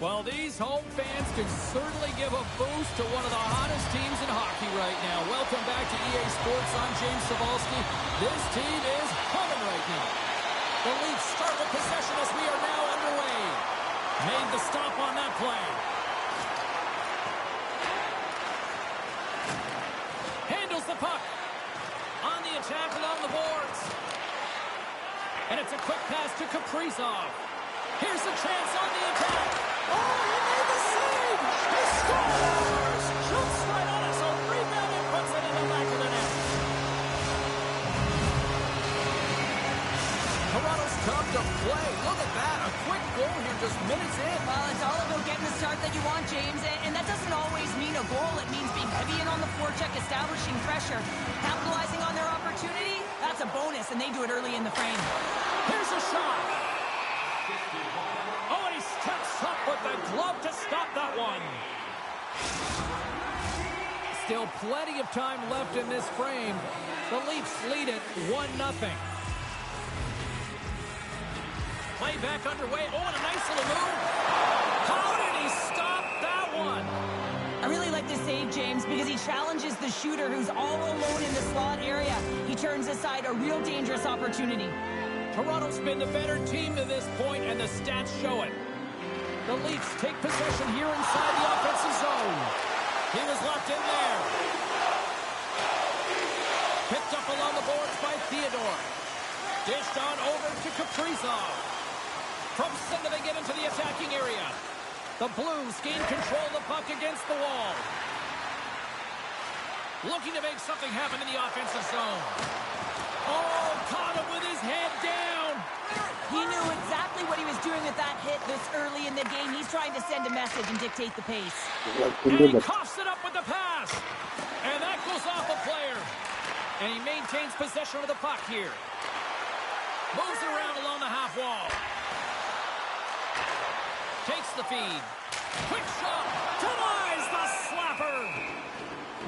[SPEAKER 1] Well, these home fans can certainly give a boost to one of the hottest teams in hockey right now. Welcome back to EA Sports. I'm James Cybulski. This team is humming right now. The Leafs start with possession as we are now underway. Made the stop on that play. Handles the puck. On the attack along the boards. And it's a quick pass to Kaprizov. Here's a chance on the attack. Oh, he made the save! He scores! Shoots right on it, so rebound and puts it in the back of the net. Toronto's tough to play. Look at that, a quick goal here just minutes in.
[SPEAKER 3] Well, it's all about getting the start that you want, James, and that doesn't always mean a goal. It means being heavy in on the forecheck, establishing pressure, capitalizing on their opportunity. That's a bonus, and they do it early in the frame.
[SPEAKER 1] Here's a shot. Oh, and he steps up with the glove to stop that one. Still plenty of time left in this frame. The Leafs lead it 1-0. Play back underway. Oh, and a nice little move. How did he stop that one?
[SPEAKER 3] I really like the save, James, because he challenges the shooter who's all alone in the slot area. He turns aside a real dangerous opportunity.
[SPEAKER 1] Toronto's been the better team to this point, and the stats show it. The Leafs take possession here inside the offensive zone. He was locked in there. Picked up along the boards by Theodore. Dished on over to Kaprizov. From center, they get into the attacking area. The Blues gain control of the puck against the wall. Looking to make something happen in the offensive zone. Oh, caught him with his head down.
[SPEAKER 3] He knew exactly what he was doing with that hit this early in the game. He's trying to send a message and dictate the pace.
[SPEAKER 1] And he coughs it up with the pass. And that goes off a player. And he maintains possession of the puck here. Moves around along the half wall. Takes the feed. Quick shot. Denies the slapper.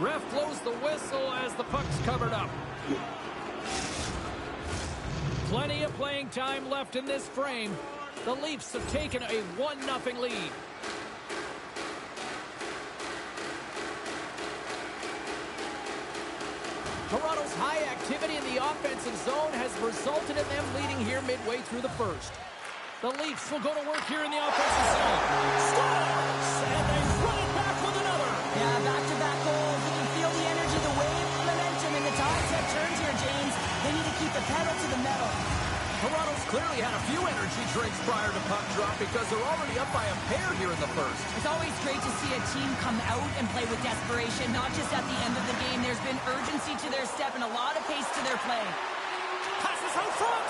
[SPEAKER 1] Ref blows the whistle as the puck's covered up. Plenty of playing time left in this frame. The Leafs have taken a 1-0 lead. Toronto's high activity in the offensive zone has resulted in them leading here midway through the first. The Leafs will go to work here in the offensive zone. Scores! And they run it back with another.
[SPEAKER 3] Yeah, back-to-back goals. You can feel the energy, the wave, the momentum, and the tides have turned here, James. They need to keep the pedal to the metal.
[SPEAKER 1] Toronto's clearly had a few energy drinks prior to puck drop because they're already up by a pair here in the first.
[SPEAKER 3] It's always great to see a team come out and play with desperation, not just at the end of the game. There's been urgency to their step and a lot of pace to their play.
[SPEAKER 1] Passes out front,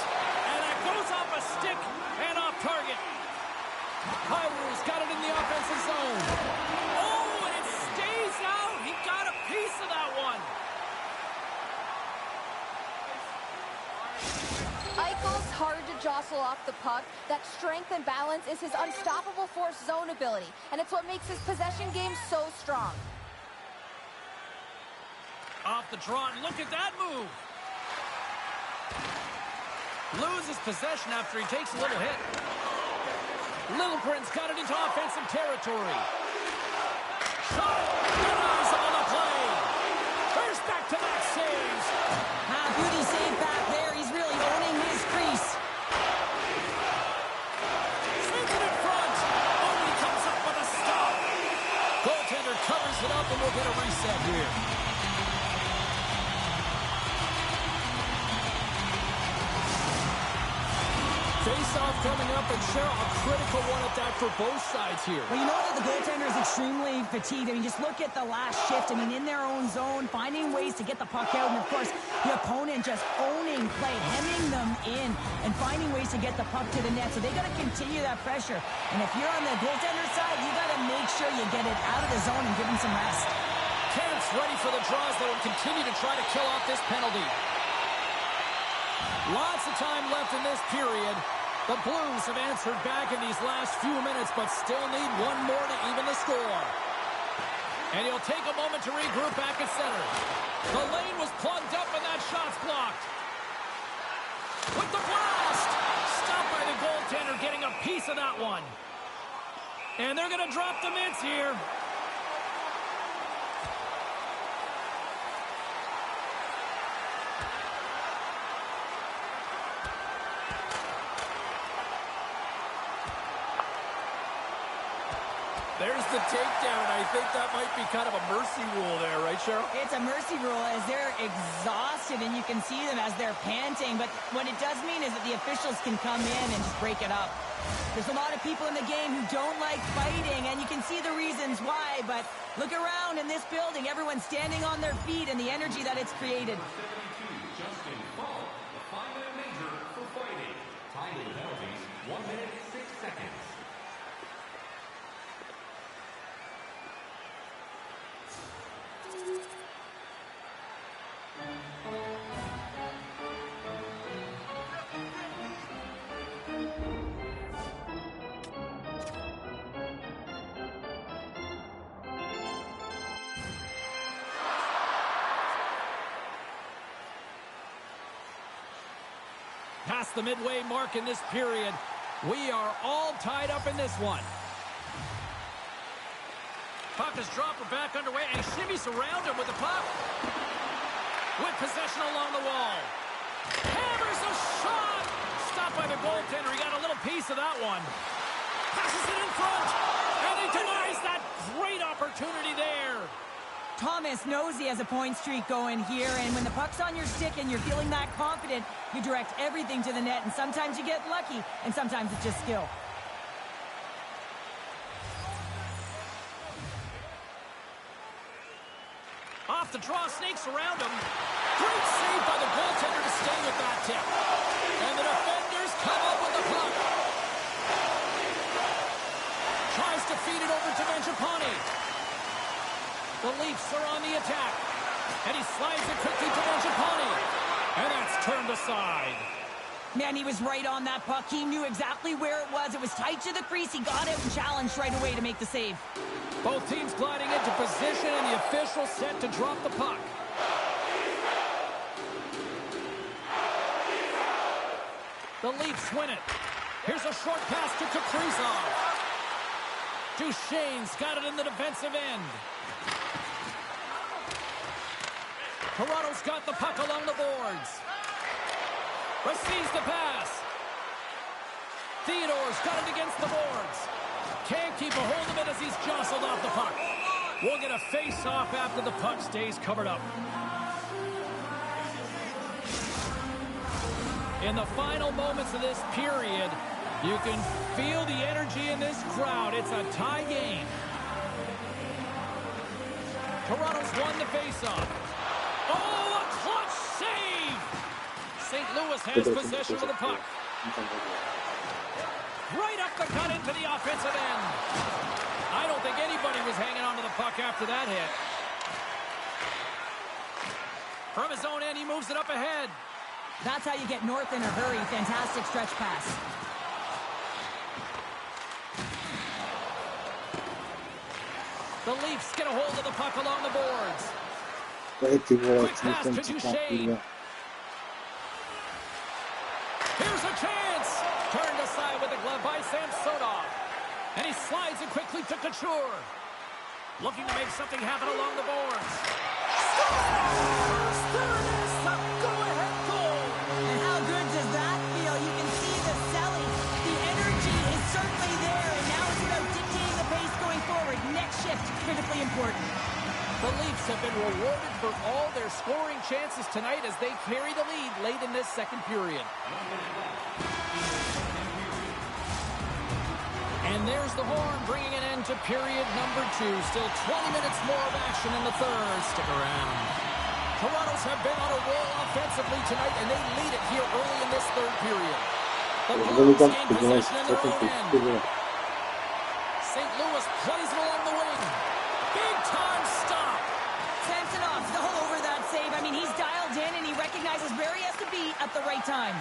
[SPEAKER 1] and it goes off a stick and off target. Karieru's got it in the offensive zone. Oh, and it stays out. He got a piece of that one.
[SPEAKER 7] Eichel's hard to jostle off the puck. That strength and balance is his unstoppable force zone ability, and it's what makes his possession game so strong.
[SPEAKER 1] Off the draw, and look at that move. Loses possession after he takes a little hit. Littlebrand's got it into offensive territory. Shot! Denies on the play. First back-to-back saves.
[SPEAKER 3] Beauty save back there. He's really owning his crease.
[SPEAKER 1] Sends it in front. Oh, he comes up with a stop. Goaltender covers it up, and we'll get a reset here. Face-off coming up, and Cheryl, a critical one at that for both sides here.
[SPEAKER 3] Well, you know that the goaltender is extremely fatigued. I mean, just look at the last shift. I mean, in their own zone, finding ways to get the puck out. And, of course, the opponent just owning play, hemming them in, and finding ways to get the puck to the net. So they got to continue that pressure. And if you're on the goaltender side, you got to make sure you get it out of the zone and give him some rest.
[SPEAKER 1] Kemp's ready for the draws, though, and continue to try to kill off this penalty. Lots of time left in this period. The Blues have answered back in these last few minutes, but still need one more to even the score. And he'll take a moment to regroup back at center. The lane was plugged up, and that shot's blocked. With the blast! Stopped by the goaltender, getting a piece of that one. And they're going to drop the mitts here. There's the takedown. I think that might be kind of a mercy rule there, right, Cheryl?
[SPEAKER 3] It's a mercy rule as they're exhausted, and you can see them as they're panting. But what it does mean is that the officials can come in and just break it up. There's a lot of people in the game who don't like fighting, and you can see the reasons why. But look around in this building. Everyone's standing on their feet, and the energy that it's created.
[SPEAKER 6] Justin Fall, the 5-minute major for fighting. Time to the penalties, 1 minute, 6 seconds.
[SPEAKER 1] Past the midway mark in this period, we are all tied up in this one. Puck is dropped, we're back underway, and he shimmies around him with the puck. With possession along the wall. Hammers a shot! Stopped by the goaltender, he got a little piece of that one. Passes it in front, and he denies that great opportunity there.
[SPEAKER 3] Thomas knows he has a point streak going here, and when the puck's on your stick and you're feeling that confident, you direct everything to the net, and sometimes you get lucky, and sometimes it's just skill.
[SPEAKER 1] Off the draw, snakes around him. Great save by the goaltender to stay with that tip. And the defenders come up with the puck. Tries to feed it over to Mangiapane. The Leafs are on the attack. And he slides it quickly to Mangiapane. And that's turned aside.
[SPEAKER 3] Man, he was right on that puck. He knew exactly where it was. It was tight to the crease. He got out and challenged right away to make the save.
[SPEAKER 1] Both teams gliding into position, and the official set to drop the puck. The Leafs win it. Here's a short pass to Kaprizov. Duchesne's got it in the defensive end. Toronto's got the puck along the boards. Receives the pass. Theodore's got it against the boards. Can't keep a hold of it as he's jostled off the puck. We'll get a face-off after the puck stays covered up. In the final moments of this period, you can feel the energy in this crowd. It's a tie game. Toronto's won the face-off. Oh, a clutch save! St. Louis has possession of the puck. Right up the gut into the offensive end. I don't think anybody was hanging on to the puck after that hit. From his own end, he moves it up ahead.
[SPEAKER 3] That's how you get north in a hurry. Fantastic stretch pass.
[SPEAKER 1] The Leafs get a hold of the puck along the boards.
[SPEAKER 9] Quick
[SPEAKER 1] pass to Duchesne. Here's a chance. Turned aside with the glove by Samsonov. And he slides it quickly to Couture. Looking to make something happen along the boards. Scores! There it is! A go-ahead goal!
[SPEAKER 3] And how good does that feel? You can see the selling. The energy is certainly there, and now it's about dictating the pace going forward. Next shift, critically important.
[SPEAKER 1] The Leafs have been rewarded for all their scoring chances tonight as they carry the lead late in this second period. And there's the horn, bringing an end to period number 2. Still 20 minutes more of action in the third. Stick around. Toronto's have been on a roll offensively tonight, and they lead it here early in this third period. The Blues gain possession in their own end. St. Louis plays it along the wing. Big-time stop.
[SPEAKER 3] Samsonov's all over that save. I mean, he's dialed in, and he recognizes where he has to be at the right time.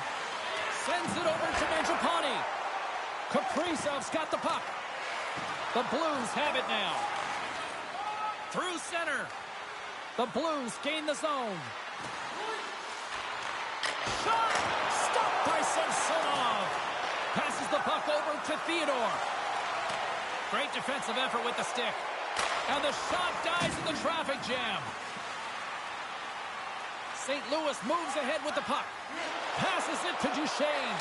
[SPEAKER 1] Sends it over to Mangiapane. Kaprizov's got the puck. The Blues have it now. Through center. The Blues gain the zone. Shot! Stopped by Samsonov. Passes the puck over to Theodore. Great defensive effort with the stick. And the shot dies in the traffic jam. St. Louis moves ahead with the puck. Passes it to Duchesne.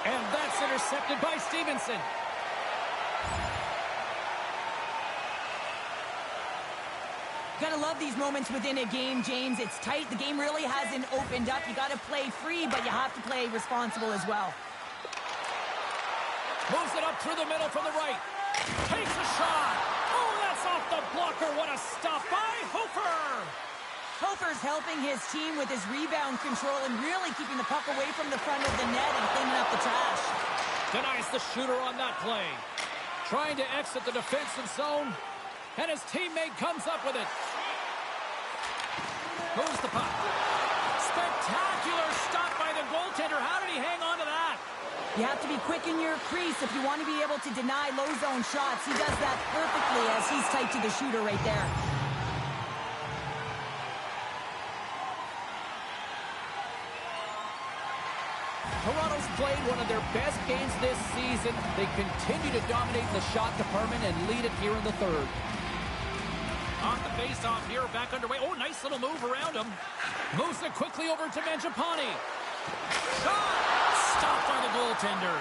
[SPEAKER 1] And that's intercepted by Stevenson.
[SPEAKER 3] Gotta love these moments within a game, James. It's tight. The game really hasn't opened up. You gotta play free, but you have to play responsible as well.
[SPEAKER 1] Moves it up through the middle from the right. Takes a shot. Oh, that's off the blocker. What a stop by Hofer.
[SPEAKER 3] Hofer's helping his team with his rebound control and really keeping the puck away from the front of the net and cleaning up the trash.
[SPEAKER 1] Denies the shooter on that play. Trying to exit the defensive zone, and his teammate comes up with it. Moves the puck. Spectacular stop by the goaltender. How did he hang on to that?
[SPEAKER 3] You have to be quick in your crease if you want to be able to deny low zone shots. He does that perfectly as he's tight to the shooter right there.
[SPEAKER 1] Toronto's played one of their best games this season. They continue to dominate the shot department and lead it here in the third. On the face-off here, back underway. Oh, nice little move around him. Moves it quickly over to Mangiapane. Shot! Stopped by the goaltender.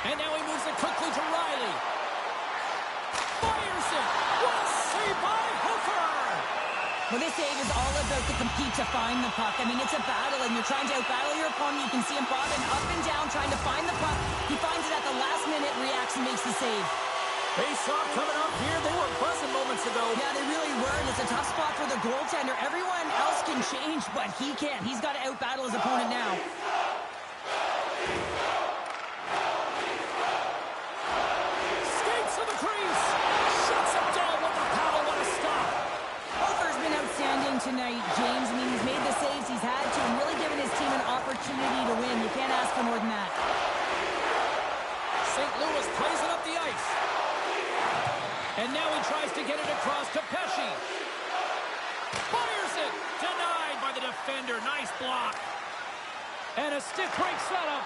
[SPEAKER 1] And now he moves it quickly to Riley. Fires it! What a save by Hofer!
[SPEAKER 3] Well, this save is all about to compete to find the puck. I mean, it's a battle, and you're trying to outbattle your opponent. You can see him bobbing up and down, trying to find the puck. He finds it at the last minute, reacts and makes the save.
[SPEAKER 1] Face-off coming up here. They were buzzing moments ago.
[SPEAKER 3] Yeah, they really were, and it's a tough spot for the goaltender. Everyone else can change, but he can't. He's got to outbattle his opponent now.
[SPEAKER 1] Skates to the crease. Shuts him down with the paddle. What a stop.
[SPEAKER 3] Hofer's been outstanding tonight, James. I mean, he's made the saves he's had to and really given his team an opportunity to win. You can't ask for more than that.
[SPEAKER 1] St. Louis plays it up the ice. And now he tries to get it across to Pesce. Fires it. Denied by the defender. Nice block. And a stick breaks that up.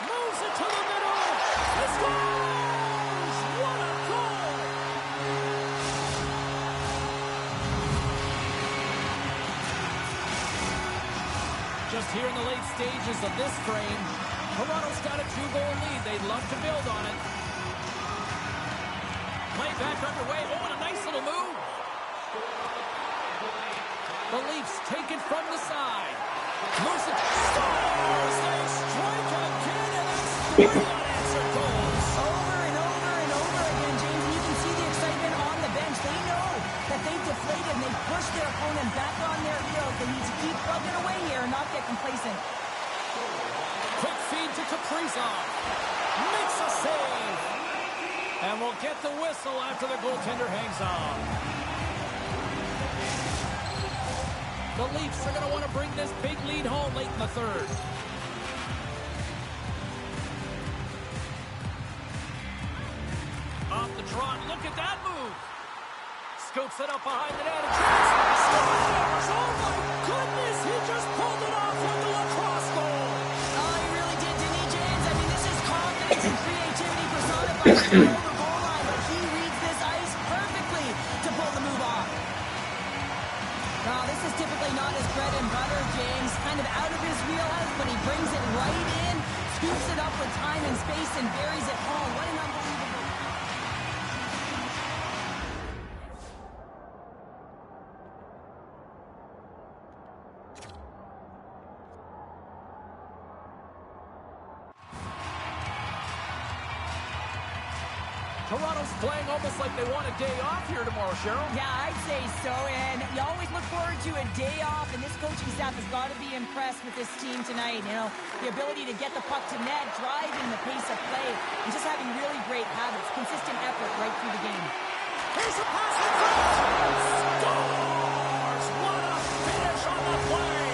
[SPEAKER 1] Moves it to the middle. He scores! What a goal! Just here in the late stages of this frame, Toronto's got a 2-goal lead. They'd love to build on it. Play back underway. Oh, and a nice little move. The Leafs take it from the side. Moves it. Scores! They strike again, and that's 3 unanswered goals.
[SPEAKER 3] Over and over and over again, James, and you can see the excitement on the bench. They know that they've deflated and they've pushed their opponent back on their heels. They need to keep plugging away here and not get complacent.
[SPEAKER 1] Quick feed to Kaprizov. Makes a save. And we'll get the whistle after the goaltender hangs on. The Leafs are going to want to bring this big lead home late in the third. Off the draw, look at that move. Scoops it up behind the net and scores! Oh my goodness, he just pulled it off with the lacrosse goal.
[SPEAKER 3] Oh, he really did, didn't he, James? I mean, this is confidence and creativity personified over goal line, but he reads this ice perfectly to pull the move off. Now, this is typically not his bread and butter, James. Kind of out of his wheelhouse, but he brings it right in, scoops it up with time and space, and buries it home. What an unbelievable...
[SPEAKER 1] Toronto's playing almost like they want a day off here tomorrow, Cheryl.
[SPEAKER 3] Yeah, I'd say so, and you always look forward to a day off, and this coaching staff has got to be impressed with this team tonight. You know, the ability to get the puck to net, driving the pace of play, and just having really great habits, consistent effort right through the game.
[SPEAKER 1] Here's a pass in front. Scores! What a finish on the play!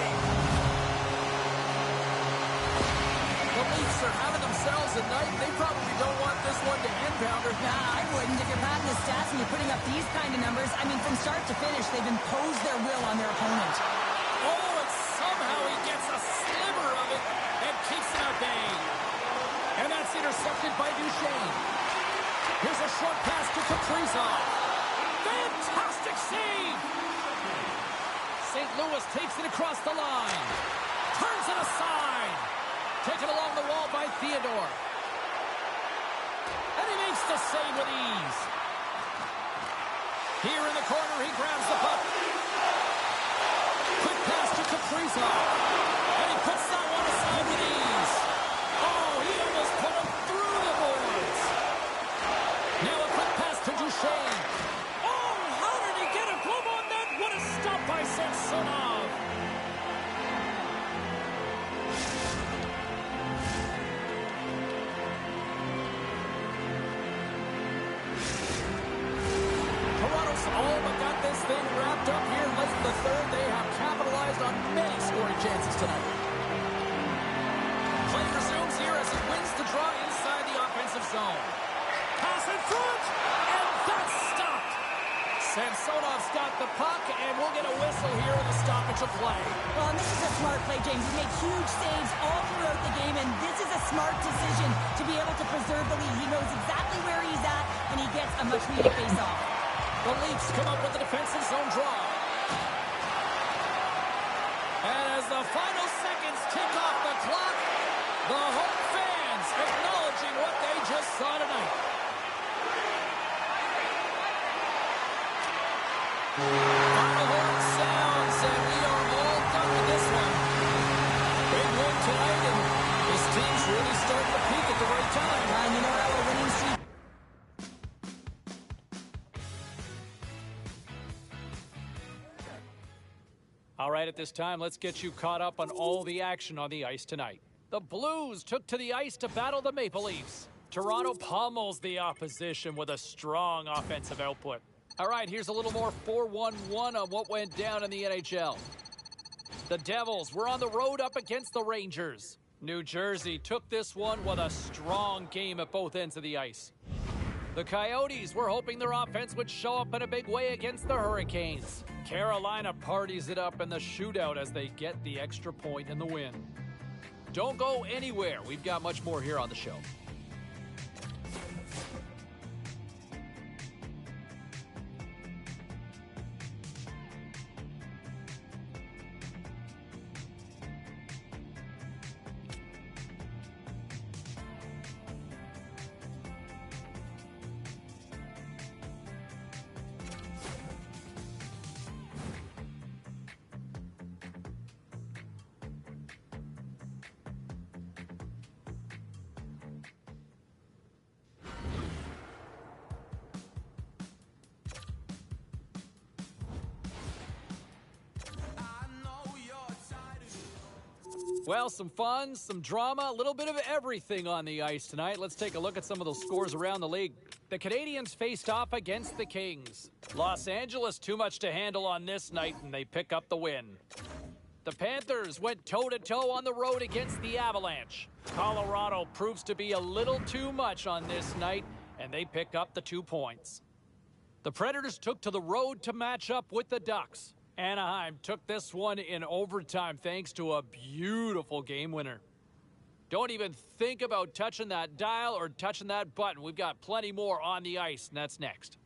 [SPEAKER 1] The Leafs are having themselves a night. They probably don't want this one to end, Pounder.
[SPEAKER 3] Nah, I wouldn't. If you're padding the stats and you're putting up these kind of numbers, I mean, from start to finish, they've imposed their will on their opponent.
[SPEAKER 1] Oh, and somehow he gets a sliver of it and keeps it at bay. And that's intercepted by Duchesne. Here's a short pass to Kaprizov. Fantastic save! St. Louis takes it across the line. Turns it aside. Taken along the wall by Theodore. And he makes the save with ease. Here in the corner, he grabs the puck. Quick pass to Kaprizov. And he puts that one aside with ease. Oh, he almost put him through the boards. Now a quick pass to Duchesne. Oh, how did he get a glove on that? What a stop by Samsonov. Toronto's all but got this thing wrapped up here late in the third. They have capitalized on many scoring chances tonight. Play resumes here as he wins the draw inside the offensive zone. Pass in front, and that's stopped. Samsonov's got the puck, and we'll get a whistle here in the stoppage of play.
[SPEAKER 3] Well, and this is a smart play, James. He's made huge saves all throughout the game, and this is a smart decision to be able to preserve the lead. He knows exactly where he's at, and he gets a much-needed face-off.
[SPEAKER 1] The Leafs come up with the defensive zone draw. And as the final seconds tick off the clock, the home fans acknowledging what they just saw tonight. Final horn sounds, and we are all done with this one. Big win tonight, and this team's really starting to peak at the right time.
[SPEAKER 3] And you know what? We're winning streak.
[SPEAKER 1] All right, at this time, let's get you caught up on all the action on the ice tonight. The Blues took to the ice to battle the Maple Leafs. Toronto pummels the opposition with a strong offensive output. All right, here's a little more 4-1-1 on what went down in the NHL. The Devils were on the road up against the Rangers. New Jersey took this one with a strong game at both ends of the ice. The Coyotes were hoping their offense would show up in a big way against the Hurricanes. Carolina parties it up in the shootout as they get the extra point in the win. Don't go anywhere. We've got much more here on the show. Well, some fun, some drama, a little bit of everything on the ice tonight. Let's take a look at some of those scores around the league. The Canadiens faced off against the Kings. Los Angeles, too much to handle on this night, and they pick up the win. The Panthers went toe-to-toe on the road against the Avalanche. Colorado proves to be a little too much on this night, and they pick up the 2 points. The Predators took to the road to match up with the Ducks. Anaheim took this one in overtime thanks to a beautiful game winner. Don't even think about touching that dial or touching that button. We've got plenty more on the ice, and that's next.